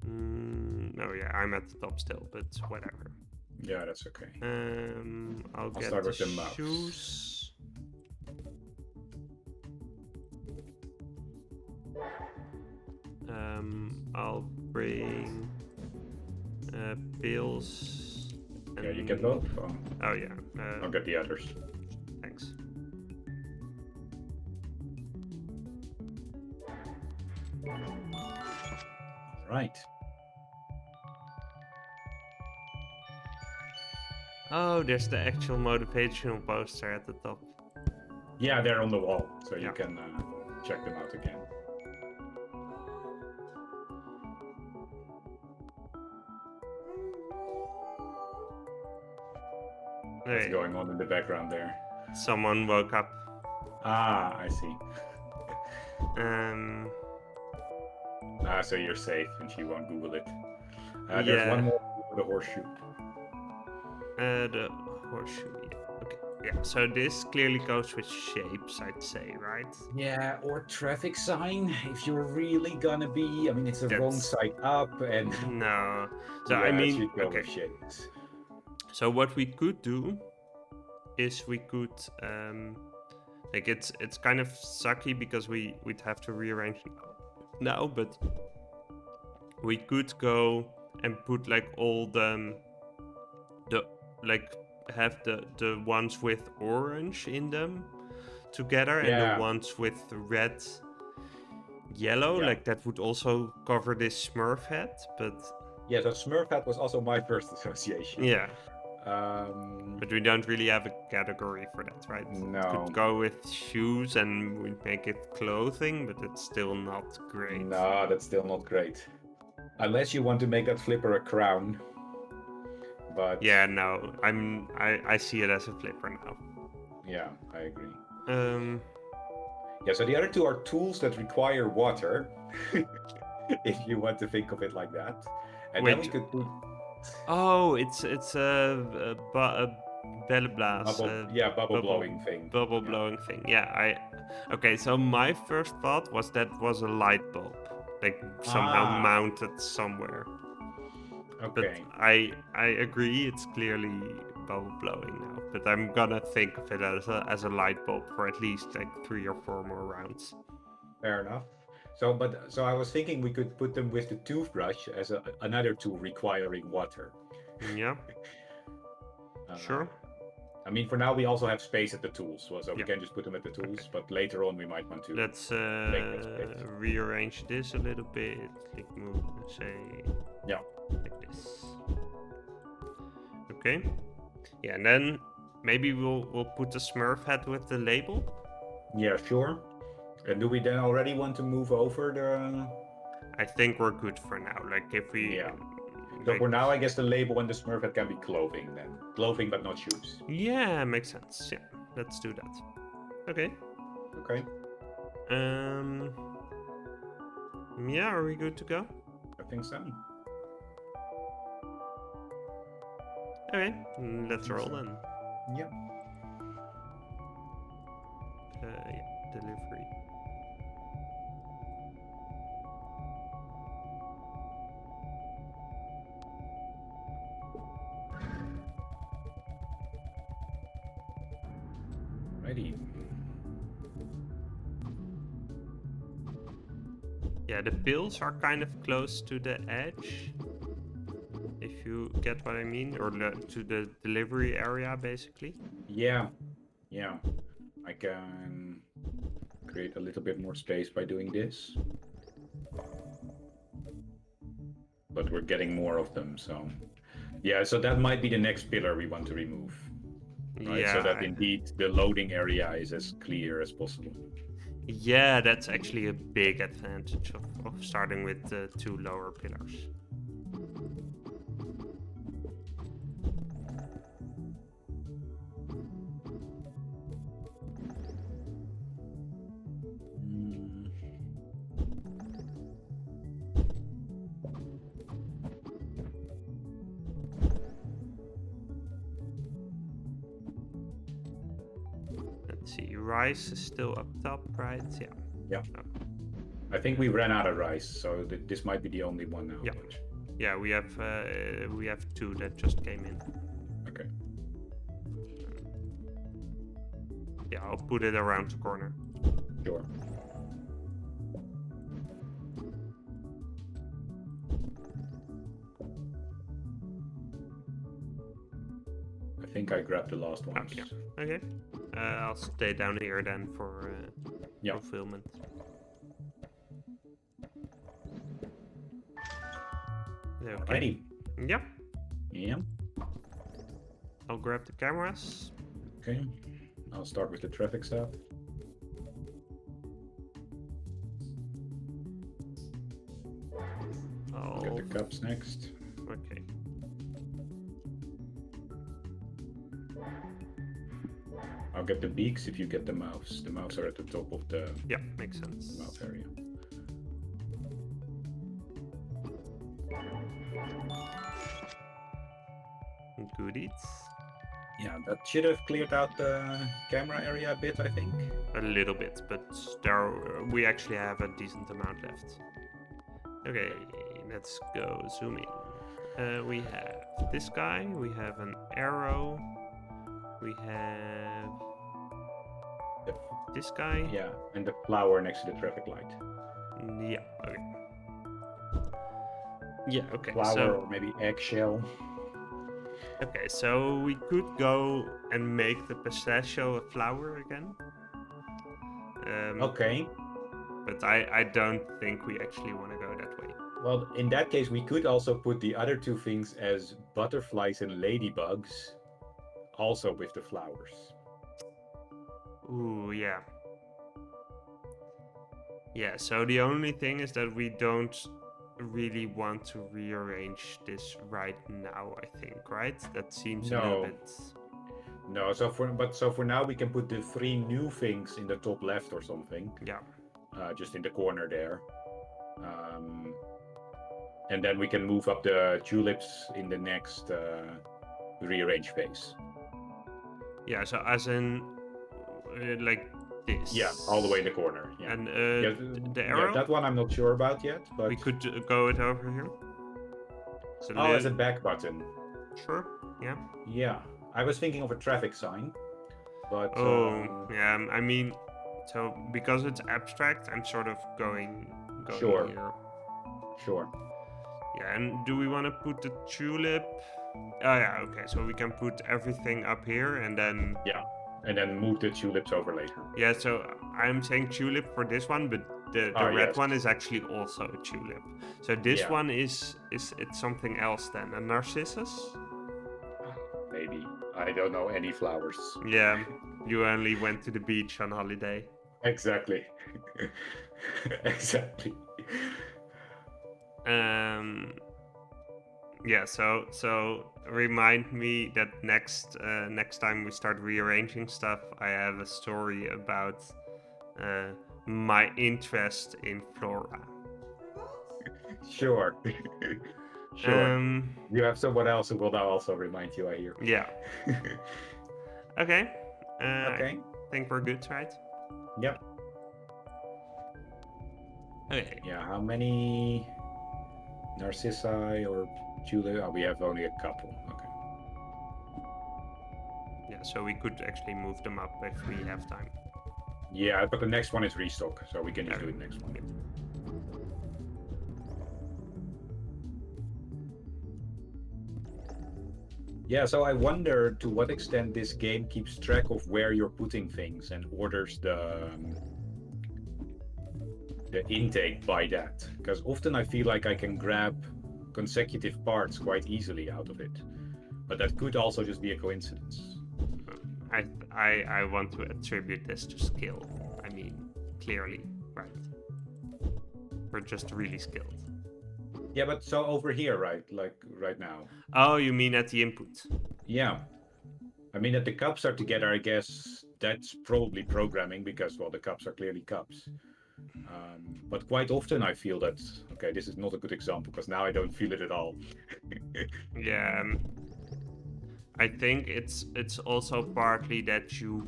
Oh yeah, I'm at the top still, but whatever. Yeah, that's okay. I'll get start the with the mouse. shoes. I'll bring pills. Yeah, you get both. Oh yeah. I'll get the others. Thanks. Right. Oh, there's the actual motivational poster at the top. Yeah, they're on the wall, so you Yeah. can check them out again. What's Hey, going on in the background there? someone woke up. Ah, I see. So you're safe, and she won't Google it. There's Yeah. one more, the horseshoe. The horseshoe. Yeah. Okay. Yeah. So this clearly goes with shapes, I'd say, right? Yeah, or traffic sign if you're really gonna be. I mean, it's the wrong That's side up, and no. So yeah, I it mean, should go okay. with shapes. So what we could do is we could like, it's kind of sucky because we'd have to rearrange now, but we could go and put like all the like have the ones with orange in them together, and the Yeah. ones with red, yellow, Yeah. like that would also cover this Smurf head, but Yeah, so Smurf hat was also my first association. yeah. Um, But we don't really have a category for that, right? No. It could go with shoes and we'd make it clothing, but it's still not great. No, that's still not great. Unless you want to make that flipper a crown. But Yeah, no, I see it as a flipper now. yeah, I agree. Yeah, so the other two are tools that require water, if you want to think of it like that. And then we could put oh, it's a belly blast. bubble blowing thing. Bubble blowing thing. Yeah, okay. So my first thought was that was a light bulb, like somehow mounted somewhere. Okay. But I agree, it's clearly bubble blowing now. But I'm gonna think of it as a light bulb for at least like 3 or 4 more rounds. Fair enough. So I was thinking we could put them with the toothbrush as another tool requiring water. Yeah, Uh, sure. I mean, for now we also have space at the tools, so we Yeah. can just put them at the tools. Okay. But later on, we might want to Let's make them split. rearrange this a little bit. Like move, say, Yeah. like this. Okay. Yeah, and then maybe we'll put the Smurf hat with the label. Yeah, sure. And do we then already want to move over the? I think we're good for now. Like if we, Yeah. So like, for now, I guess the label and the Smurf hat can be clothing then. Clothing, but not shoes. yeah, makes sense. Yeah, let's do that. Okay. Okay. Yeah, are we good to go? I think so. Okay, let's roll then. Yep. Yeah, delivery. Ready. Yeah, the pills are kind of close to the edge, if you get what I mean, or to the delivery area, basically. Yeah. Yeah. I can create a little bit more space by doing this. But we're getting more of them, so... Yeah, so that might be the next pillar we want to remove. Right? Yeah. So that indeed the loading area is as clear as possible. Yeah, that's actually a big advantage of starting with the two lower pillars. Let's see, rice is still up top, right? Yeah. Yeah. Oh. I think we ran out of rice, so this might be the only one now. Yeah. Yeah, we have two that just came in. Okay. Yeah, I'll put it around the corner. Sure. I think I grabbed the last ones. Okay. Okay. I'll stay down here then for fulfillment. Okay. Ready? Yep. Yeah. I'll grab the cameras. Okay. I'll start with the traffic stuff. I'll Get the cups next. Okay. I'll get the beaks if you get the mouths. The mouths are at the top of the makes sense. mouth area. Good eats. Yeah, that should have cleared out the camera area a bit, I think. A little bit, but we actually have a decent amount left. Okay, let's go zoom in. We have this guy, we have an arrow, we have this guy. Yeah, and the flower next to the traffic light. Yeah, okay. Yeah, okay. Flower or maybe eggshell. Okay, so we could go and make the pistachio a flower again. Okay. But I don't think we actually want to go that way. Well, in that case, we could also put the other two things as butterflies and ladybugs, also with the flowers. Ooh, yeah. Yeah, so the only thing is that we don't really want to rearrange this right now, I think, right? That seems a little bit... No, so for now we can put the three new things in the top left or something. Yeah. Just in the corner there. And then we can move up the tulips in the next rearrange phase. Yeah, so as in like this. Yeah, all the way in the corner. Yeah. And the arrow? Yeah, that one I'm not sure about yet, but we could go it over here. So as a back button. Sure. Yeah. Yeah, I was thinking of a traffic sign, but yeah. I mean, so because it's abstract, I'm sort of going going Sure. here. Sure. Yeah, and do we want to put the tulip? Oh yeah, okay. So we can put everything up here, and then Yeah. And then move the tulips over later. yeah. So I'm saying tulip for this one, but the red Yes. one is actually also a tulip. So this Yeah. one is it's something else then, a narcissus. Maybe. I don't know any flowers. Yeah, you only went to the beach on holiday. Exactly. Exactly. Yeah, so remind me that next time we start rearranging stuff, I have a story about my interest in flora. Sure. Sure. Um, You have someone else who will now also remind you, I hear. yeah. Okay. Okay. I think we're good, right? Yep. Okay. Yeah, how many narcissi or tulip? Oh, we have only a couple. Okay. Yeah, so we could actually move them up if we have time. Yeah, but the next one is restock, so we can just do Okay. it next one. Yeah. Yeah, so I wonder to what extent this game keeps track of where you're putting things and orders the intake by that. Because often I feel like I can grab consecutive parts quite easily out of it. But that could also just be a coincidence. I want to attribute this to skill. I mean, clearly, right? We're just really skilled. Yeah, but so over here, right? Like right now. Oh, you mean at the input? Yeah. I mean, that the cups are together, I guess that's probably programming because, well, the cups are clearly cups. But quite often I feel that, okay, this is not a good example because now I don't feel it at all. Yeah. I think it's also partly that you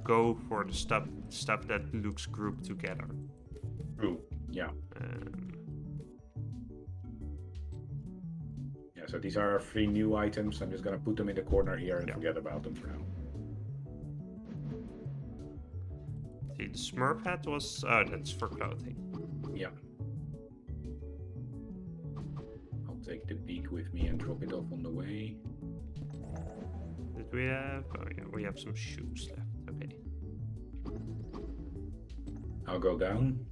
go for the stuff that looks grouped together. True. Yeah. Um, Yeah, so these are our 3 new items. I'm just gonna put them in the corner here and Yeah. forget about them for now. See, the Smurf hat was that's for clothing. Yeah. I'll take the beak with me and drop it off on the way. Did we have? Oh yeah, we have some shoes left. Okay. I'll go down.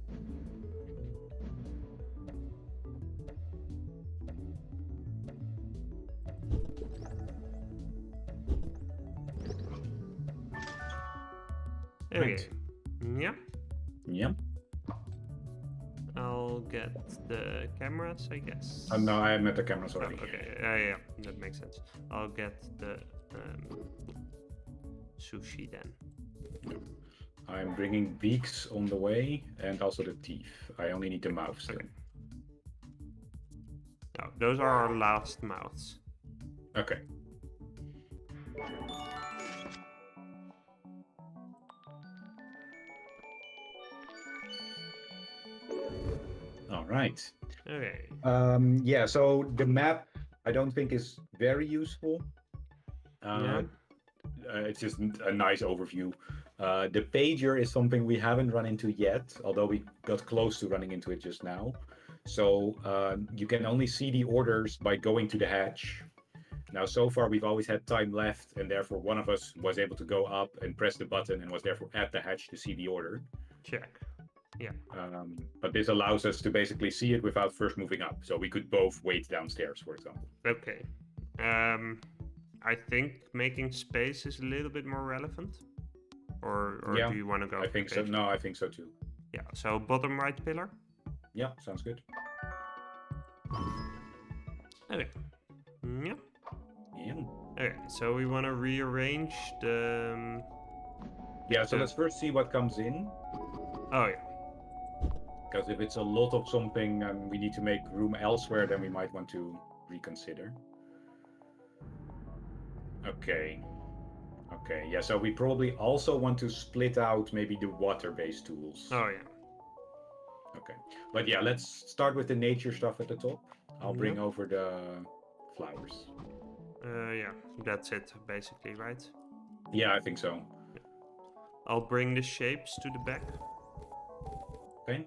Okay. Right. Yeah. Yeah. I'll get the cameras, I guess. No, I am at the cameras Oh, already. okay. Yeah, that makes sense. I'll get the sushi then. I'm bringing beaks on the way and also the teeth. I only need the mouths. Okay. Oh, those are our last mouths. Okay. All right. Okay. Yeah, so the map I don't think is very useful. Yeah. It's just a nice overview. The pager is something we haven't run into yet, although we got close to running into it just now. So you can only see the orders by going to the hatch. Now, so far, we've always had time left, and therefore one of us was able to go up and press the button and was therefore at the hatch to see the order. Check. Yeah. But this allows us to basically see it without first moving up. So we could both wait downstairs, for example. Okay. I think making space is a little bit more relevant. Or Yeah, do you want to go? I think so. No, I think so too. Yeah. So bottom right pillar. Yeah, sounds good. Okay. Yeah. Yeah. Okay. So we want to rearrange the. Yeah, so let's first see what comes in. Oh yeah. Because if it's a lot of something and we need to make room elsewhere, then we might want to reconsider. Okay. Okay, yeah, so we probably also want to split out maybe the water-based tools. Oh yeah. Okay. But yeah, let's start with the nature stuff at the top. I'll bring Yeah. over the flowers. Yeah. That's it, basically, right? Yeah, I think so. I'll bring the shapes to the back. Okay.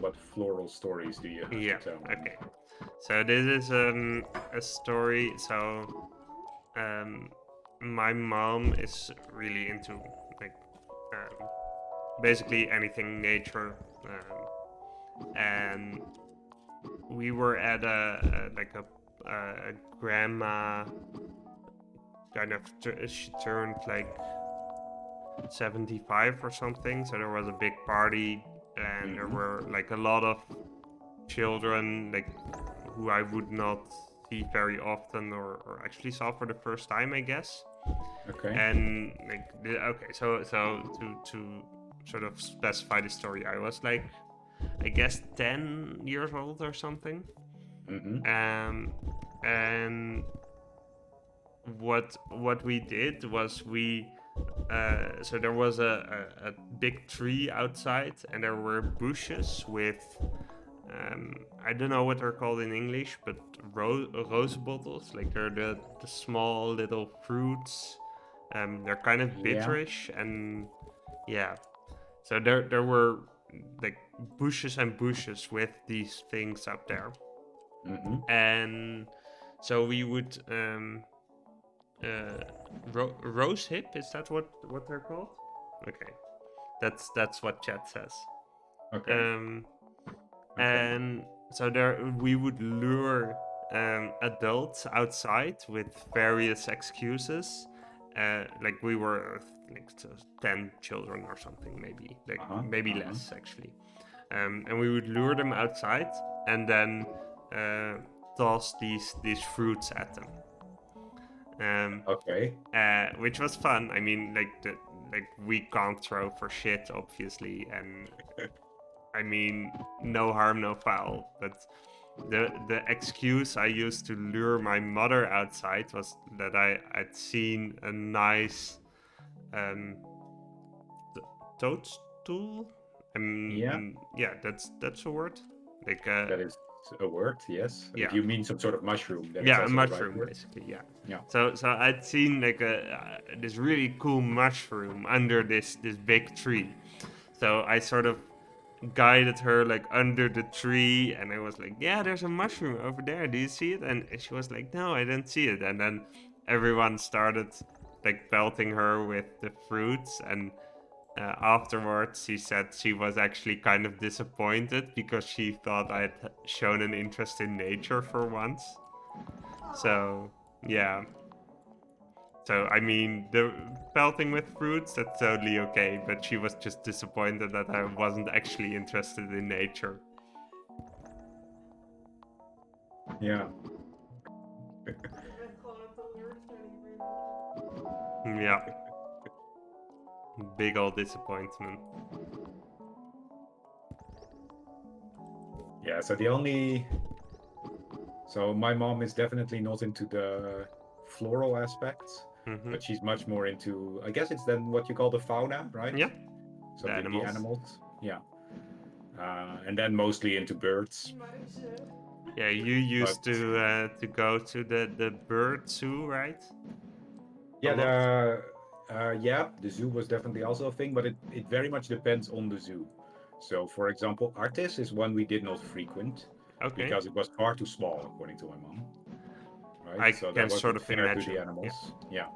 what floral stories do you have to Yeah. tell? Okay. So this is a story. So my mom is really into like basically anything nature, and we were at a grandma kind of she turned like 75 or something, so there was a big party and there were like a lot of children like who I would not see very often or actually saw for the first time, I guess. Okay. And like okay, so to sort of specify the story, I was like I guess 10 years old or something. And what we did was we so there was a big tree outside and there were bushes with I don't know what they're called in English, but rose bottles, like they're the small little fruits. They're kind of Yeah. bitterish, and yeah. So there were like bushes and bushes with these things up there, and so we would rose hip. Is that what they're called? Okay, that's what chat says. Okay. Um, Okay. and so there we would lure adults outside with various excuses. Like we were like 10 children or something, maybe like maybe less actually. And we would lure them outside and then toss these fruits at them. Okay. Which was fun. I mean, like we can't throw for shit, obviously, and I mean, no harm, no foul. But the excuse I used to lure my mother outside was that I'd seen a nice toadstool. Yeah. Yeah, that's a word. Like That is a word, yes. If yeah, you mean some sort of mushroom, then it's yeah, a also the right mushroom word. basically. Yeah. Yeah. So I'd seen like this really cool mushroom under this big tree. So I sort of guided her like under the tree, and I was like, yeah, there's a mushroom over there, do you see it? And she was like, no, I didn't see it. And then everyone started like pelting her with the fruits, and afterwards she said she was actually kind of disappointed because she thought I'd shown an interest in nature for once. So yeah. So I mean, the pelting with fruits, that's totally okay, but she was just disappointed that I wasn't actually interested in nature. Yeah. Yeah, big old disappointment. Yeah. So my mom is definitely not into the floral aspects, but she's much more into, I guess it's then what you call the fauna, right? Yeah, So the the animals. animals. Yeah. And then mostly into birds. Yeah, you But used to go to the bird zoo, right? A yeah, lot. the zoo was definitely also a thing, but it very much depends on the zoo. So, for example, Artis is one we did not frequent Okay, because it was far too small, according to my mom. Right, I so that can sort wasn't of fair to the imagine. Yeah. animals. Yeah.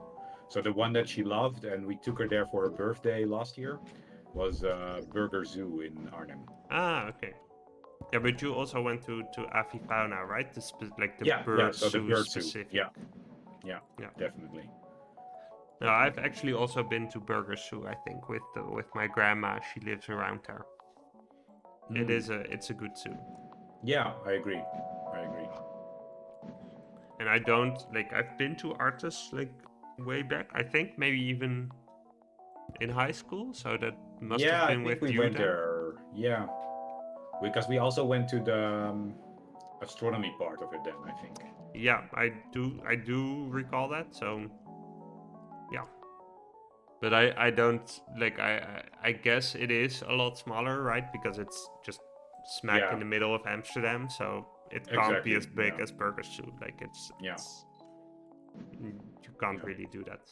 So the one that she loved, and we took her there for her birthday last year, was Burger Zoo in Arnhem. Ah, okay. Yeah, but you also went to Avifauna, right? Like the Yeah. bird So the zoo bird zoo. specific. Yeah, yeah, Yeah. definitely. No, I've actually also been to Burger Zoo. I think with my grandma. She lives around there. It's a good zoo. Yeah, I agree. I agree. And I don't like. I've been to Artus like way back. I think maybe even in high school. So that must have Yeah, I been think with we you went then. there. Yeah, because we also went to the astronomy part of it then, I think. Yeah, I do. I do recall that. So yeah, but I don't like. I guess it is a lot smaller, right? Because it's just smack in Yeah, the middle of Amsterdam. So it can't be as exactly. big Yeah, as Burger Zoo. Like yeah, it's you can't yeah. really do that.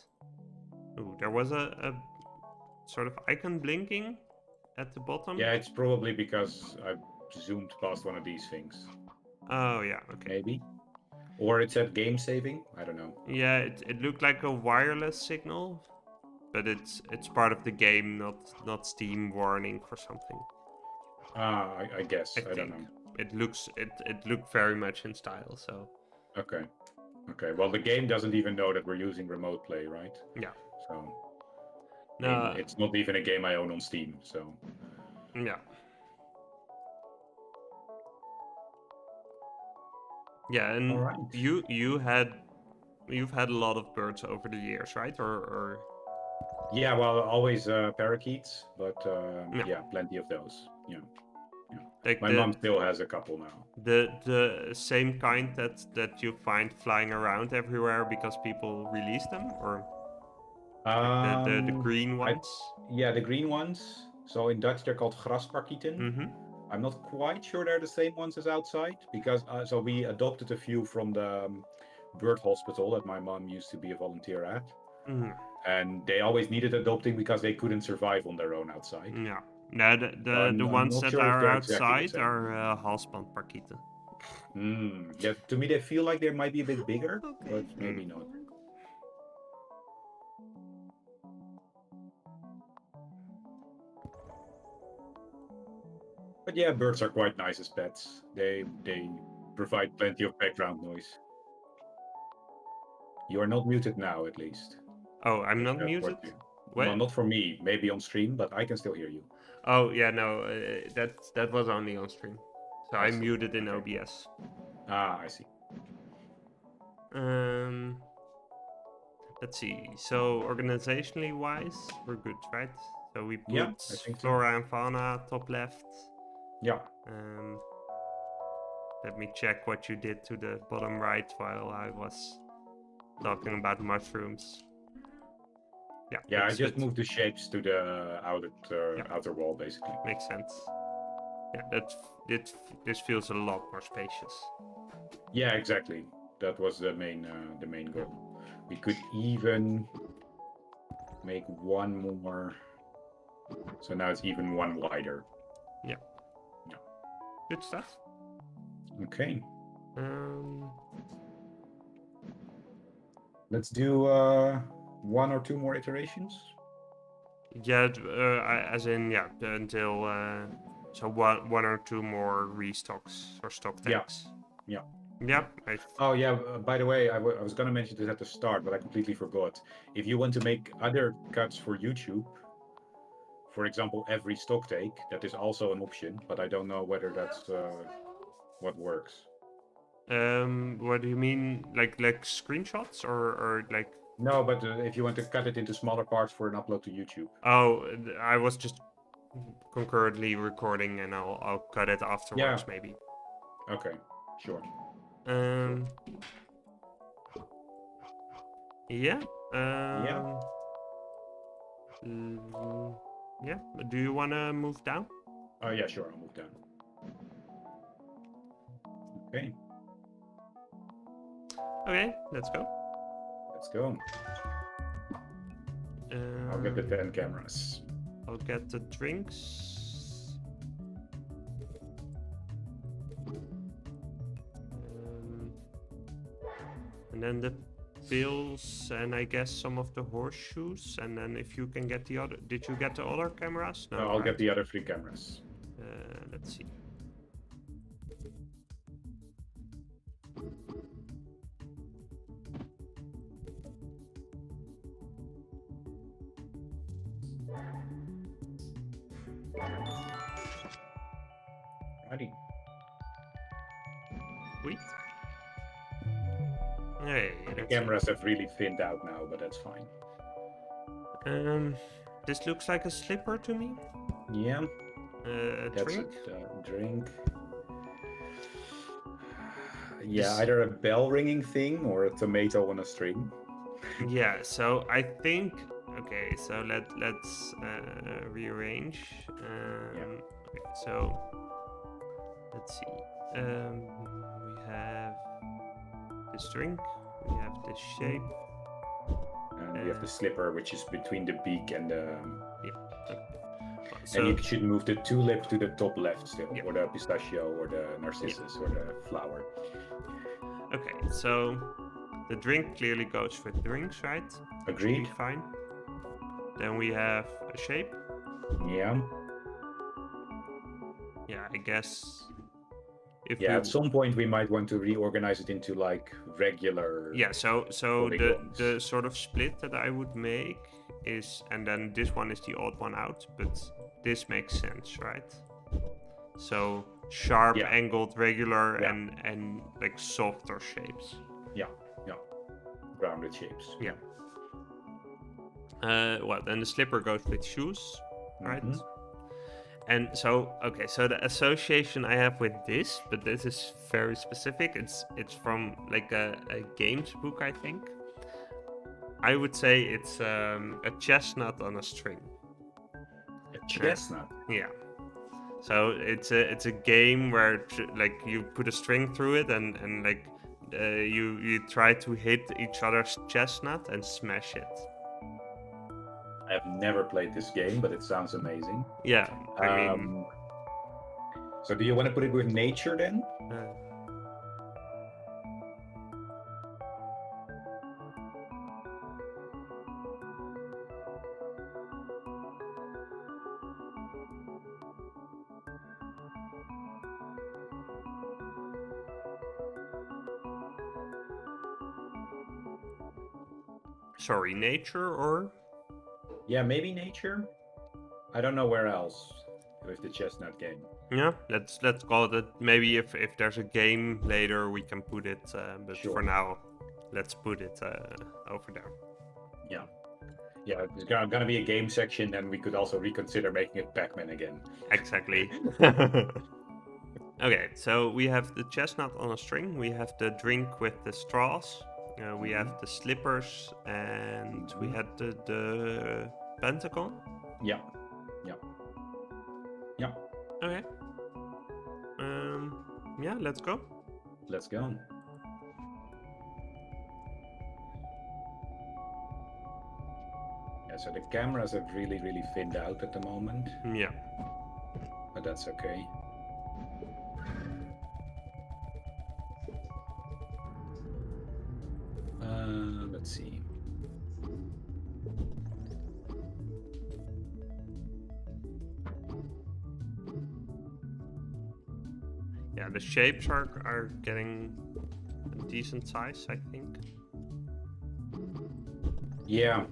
Ooh, there was a sort of icon blinking at the bottom. Yeah, it's probably because I zoomed past one of these things. Oh yeah, okay. Maybe. Or it said game saving. I don't know. Yeah, it looked like a wireless signal, but it's part of the game, not Steam warning for something. I guess. I don't think know. it looked very much in style. So Okay. Okay. Well, the game doesn't even know that we're using remote play, right? yeah, So I mean, no, it's not even a game I own on Steam. So yeah, yeah, all and right. you've had a lot of birds over the years, right? Or Yeah. Well, always parakeets, but yeah, yeah, plenty of those. Yeah. Yeah. like My mom still has a couple now. the same kind that you find flying around everywhere because people release them, or like the green I ones. yeah, the green ones. So in Dutch they're called grasparkieten. Mm-hmm. I'm not quite sure they're the same ones as outside because so we adopted a few from the bird hospital that my mom used to be a volunteer at, Mm-hmm. and they always needed adopting because they couldn't survive on their own outside. Yeah. No, So the I'm ones not that sure if are they're exactly the outside same. are halsbandparkieten. Yeah, to me they feel like they might be a bit bigger, Okay. but maybe not. But yeah, birds are quite nice as pets. They provide plenty of background noise. You are not muted now, at least. Oh, I'm If not that muted. worked you. Well, What? not for me. Maybe on stream, but I can still hear you. Oh yeah, no, that was only on stream. So I I see. muted in Okay. OBS. I see. Um, let's see. So organizationally wise, we're good, right? So we Yeah, put I think so. flora and fauna top left. Yeah. Um, let me check what you did to the bottom right while I was talking about mushrooms. Yeah, Yeah, I just moved the shapes to the outer wall, basically. makes sense. Yeah, this feels a lot more spacious. Yeah, exactly. That was the main goal. We could even make one more. So now it's even one wider. Yeah. Yeah. Good stuff. Okay. Um, Let's do one or two more iterations. yeah, as in until so one or two more restocks or stock tanks. Yeah. Yep. Oh yeah. By the way, I was gonna mention this at the start, but I completely forgot. If you want to make other cuts for YouTube, for example, every stock take, that is also an option. But I don't know whether that's what works. What do you mean? Like screenshots or like? No, but if you want to cut it into smaller parts for an upload to YouTube. Oh, I was just concurrently recording, and I'll cut it afterwards, Yeah. maybe. Okay. Sure. Um. Yeah. Yeah. Yeah. Do you want to move down? Oh yeah. Sure. I'll move down. Okay. Okay, let's go. Let's go. I'll get the 10 cameras. I'll get the drinks. And then the pills, and I guess some of the horseshoes. And then if you can get the other... Did you get the other cameras? No, I'll get the other 3 cameras. Let's see. Righty. Sweet. Hey, the cameras have really thinned out now, but that's fine. This looks like a slipper to me. Yeah. That's Drink? a drink. Yeah, either a bell ringing thing or a tomato on a string. Yeah, so I think... Okay, so let's rearrange. Okay, so let's see. We have this drink. We have this shape. And we have the slipper, which is between the beak and the... Yeah. And you So should move the tulip to the top left still, yeah. or the pistachio, or the narcissus, or the flower. Okay, so the drink clearly goes with drinks, right? Should be Agreed? fine. Then we have a shape. Yeah. Yeah, I guess if Yeah, we at some point we might want to reorganize it into like regular yeah, so polygons. the sort of split that I would make is, and then this one is the odd one out, but this makes sense, right? So sharp, Yeah. angled, regular, Yeah. and like softer shapes. Yeah, yeah. Rounded shapes. Yeah. Well, then the slipper goes with shoes, right? Mhm. And so, okay, so the association I have with this, but this is very specific. It's from like a games book, I think. I would say it's a chestnut on a string. A chestnut. Yeah. So it's a game where like you put a string through it and like you try to hit each other's chestnut and smash it. I have never played this game, but it sounds amazing. Yeah, I mean, So do you want to put it with nature then? uh, sorry, nature or Yeah, maybe nature. I don't know where else with the chestnut game. yeah, let's call it. Maybe if there's a game later, we can put it. But Sure. for now, let's put it over there. Yeah. Yeah, it's gonna be a game section, and we could also reconsider making it Pac-Man again. Exactly. Okay, so we have the chestnut on a string. We have the drink with the straws. We have the slippers, and we had the pentagon. Yeah. Yeah. Yeah. Okay. Yeah, let's go. Let's go. Yeah, so the cameras have really, really thinned out at the moment, Yeah. but that's okay. Let's see. Yeah, the shapes are getting a decent size, I think. Yeah.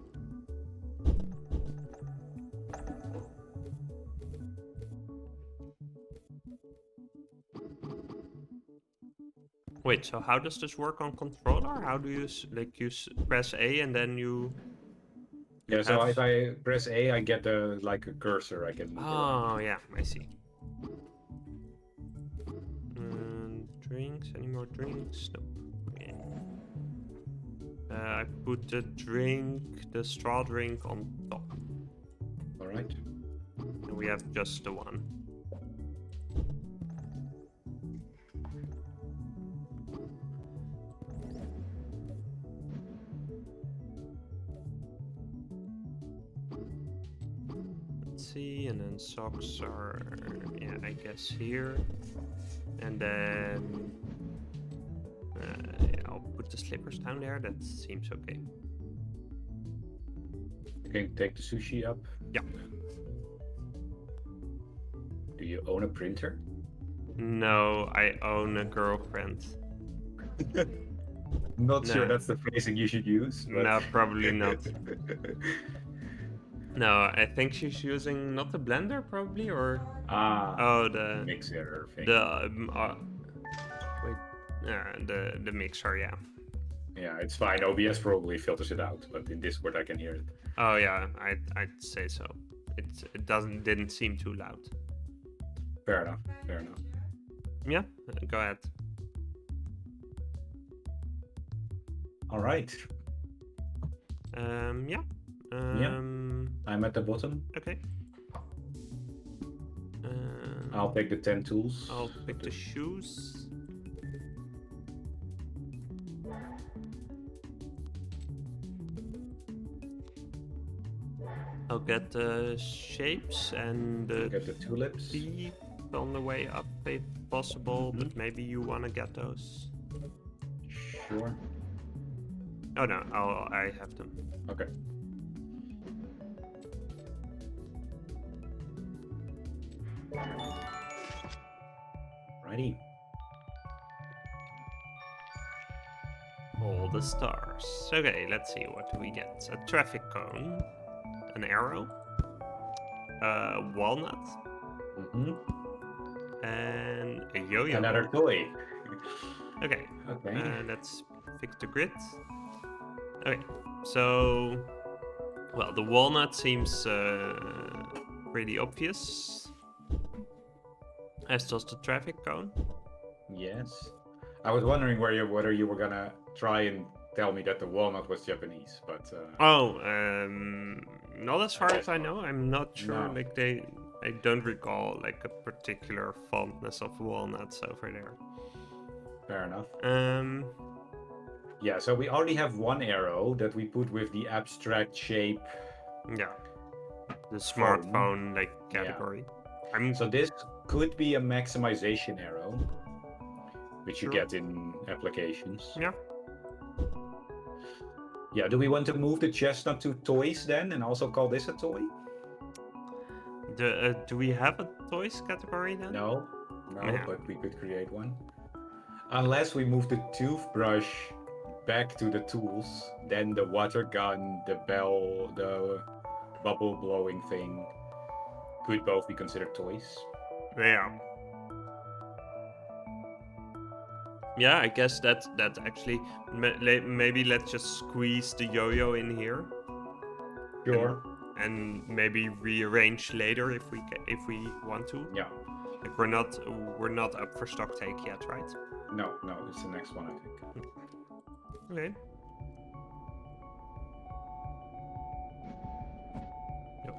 Wait, so how does this work on controller? How do you press A and then you? Yeah, so have- if I press A, I get like a cursor I can move around. Oh yeah, I see. Drinks? Any more drinks? Nope. Okay. I put the straw drink on top, All right. and we have just the one. Let's see, and then socks are, yeah, I guess here, and then yeah, I'll put the slippers down there. That seems okay. You can take the sushi up. Yeah. Do you own a printer? No, I own a girlfriend. Not sure No. that's the phrasing you should use. But... No, probably not. No, I think she's using not the blender, probably, or oh, the mixer thing. wait, the mixer, yeah. Yeah, it's fine. OBS probably filters it out, but in Discord I can hear it. Oh yeah, I'd say so. It didn't seem too loud. Fair enough. Fair enough. Yeah, go ahead. All right. Yeah. I'm at the bottom. Okay. I'll take the 10 tools. I'll pick the shoes. I'll get the shapes and the Get the tulips. thief on the way up if possible, but maybe you want to get those. Sure. Oh no, I have them. Okay. Righty. All the stars. Okay, let's see, what do we get? A traffic cone, an arrow, a walnut, and a yo-yo. Another toy. Okay. Okay. Let's fix the grid. Okay, so well, the walnut seems pretty obvious, as does the traffic cone. Yes. I was wondering whether you were gonna try and tell me that the walnut was Japanese, but Not as far as I know. I'm not sure. No. Like I don't recall like a particular fondness of walnuts over there. Fair enough. Yeah, so we already have one arrow that we put with the abstract shape. Yeah, the smartphone like category. Yeah. So this could be a maximization arrow, which you get in applications. Yeah. Yeah, do we want to move the chestnut to toys then, and also call this a toy? Do we have a toys category then? No, but we could create one. Unless we move the toothbrush back to the tools, then the water gun, the bell, the bubble blowing thing could both be considered toys. Yeah. Yeah, I guess that's actually maybe let's just squeeze the yo-yo in here. Sure. And maybe rearrange later if we want to. Yeah. Like we're not up for stock take yet, right? No, it's the next one, I think. Okay. Yep.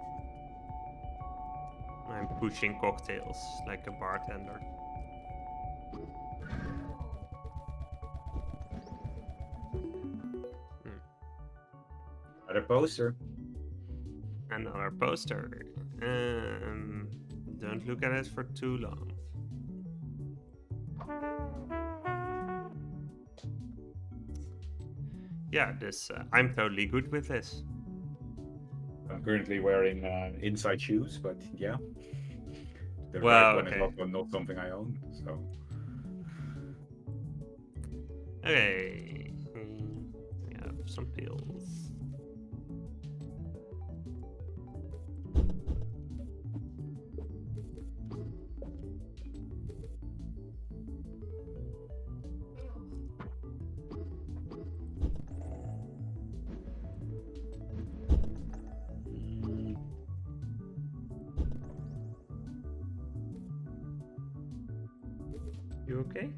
I'm pushing cocktails like a bartender. Another poster. Another poster. Don't look at it for too long. Yeah, I'm totally good with this. I'm currently wearing inside shoes, but yeah. The right one is also not something I own, so. Okay. We have some pills. You okay?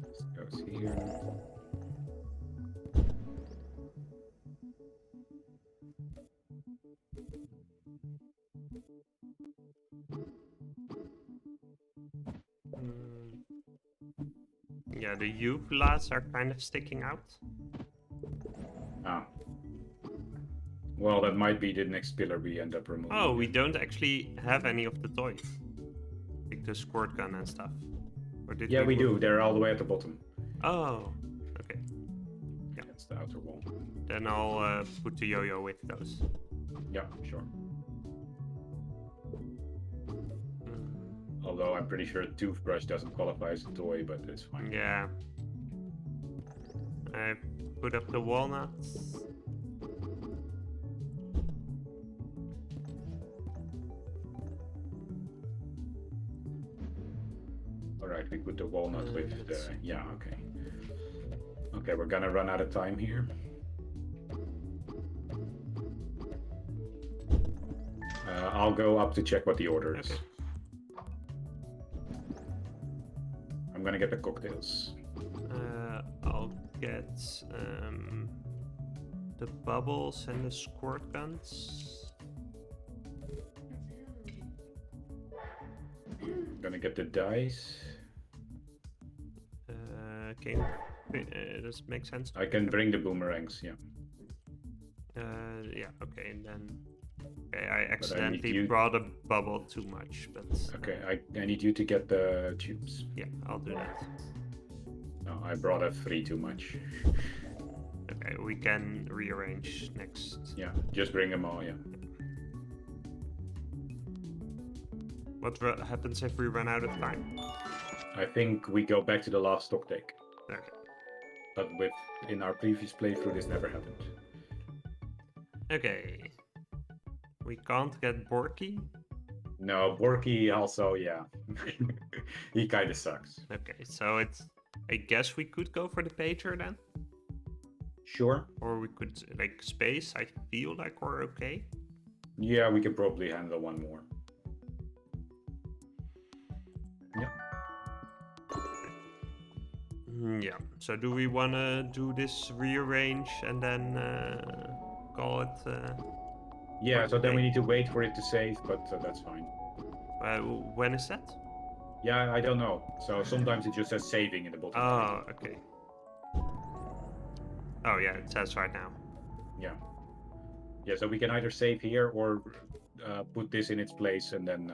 This goes here. Yeah, the uvulas are kind of sticking out. Ah. Well, that might be the next pillar we end up removing. Oh, we don't actually have any of the toys. Like the squirt gun and stuff. Or did we do. They're all the way at the bottom. Oh, okay. Yeah, it's the outer wall. Then I'll put the yo-yo with those. Yeah, sure. Although I'm pretty sure a toothbrush doesn't qualify as a toy, but it's fine. Yeah. I put up the walnuts. Alright, we put the walnut with the... Yeah, okay. Okay, we're gonna run out of time here. I'll go up to check what the order is. Okay. I'm gonna get the cocktails. I'll get the bubbles and the squirt guns. I'm gonna get the dice. Okay. Does it make sense? I can bring the boomerangs, yeah. Yeah, okay, and then... Okay, I But I need accidentally you... brought a bubble too much, but... Okay, I need you to get the tubes. Yeah, I'll do that. No, I brought a 3 too much. Okay, we can rearrange next. Yeah, just bring them all, yeah. What happens if we run out of time? I think we go back to the last stock take. Okay. But in our previous playthrough, this never happened. Okay. We can't get Borky. No, Borky also, yeah. He kind of sucks. Okay, so it's... I guess we could go for the pager then? Sure. Or we could, like, space. I feel like we're okay. Yeah, we can probably handle one more. Yeah. Yeah. So do we want to do this rearrange and then call it... Yeah, so then we need to wait for it to save, but that's fine. when is that? Yeah, I don't know. So sometimes it just says saving in the bottom. Oh, okay. Oh, yeah, it says right now. Yeah. Yeah, so we can either save here or put this in its place and then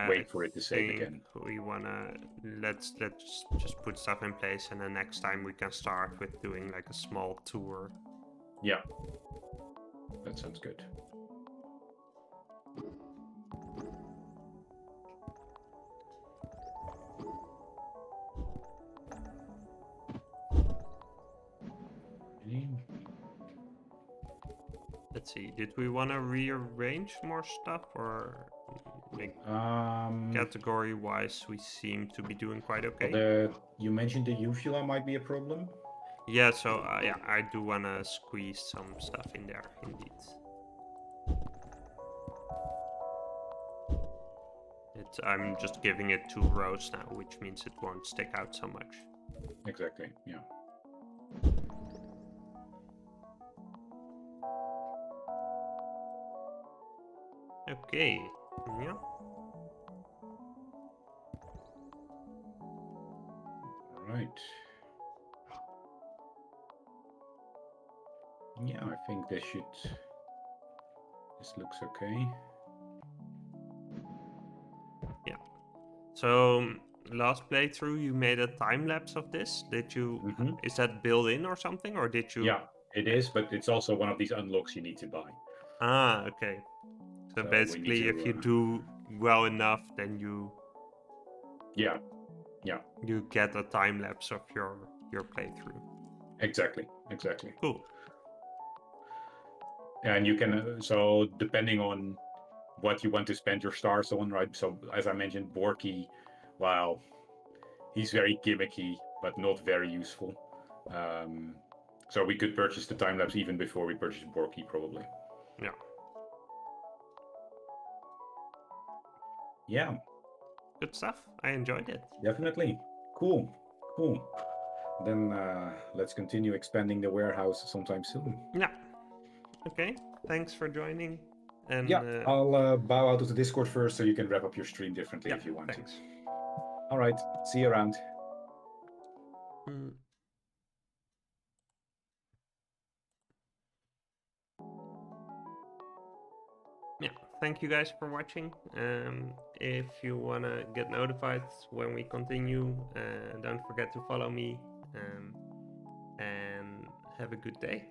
wait for it to save again. We wanna let's just put stuff in place, and then next time we can start with doing like a small tour. Yeah, that sounds good. Let's see, did we want to rearrange more stuff, or like category wise we seem to be doing quite okay? You mentioned the uvula might be a problem. Yeah, so yeah, I do want to squeeze some stuff in there indeed. I'm just giving it 2 rows now, which means it won't stick out so much. Exactly, yeah. Okay, yeah. Right. Yeah, I think this looks okay. Yeah. So last playthrough you made a time lapse of this. Did you? Is that built in or something, or did you? Yeah, it is, but it's also one of these unlocks you need to buy. Ah, okay. So basically, if you do well enough, then you. Yeah. You get a time lapse of your playthrough. Exactly. Cool. And you can so depending on what you want to spend your stars on, right? So as I mentioned, Borky, wow, he's very gimmicky but not very useful. So we could purchase the time lapse even before we purchase Borky, probably. Yeah. Yeah. Good stuff. I enjoyed it. Definitely. Cool. Then let's continue expanding the warehouse sometime soon. Yeah. Okay. Thanks for joining. And yeah, I'll bow out of the Discord first so you can wrap up your stream differently if you want to. All right. See you around. Yeah, thank you guys for watching. If you want to get notified when we continue, don't forget to follow me, and have a good day.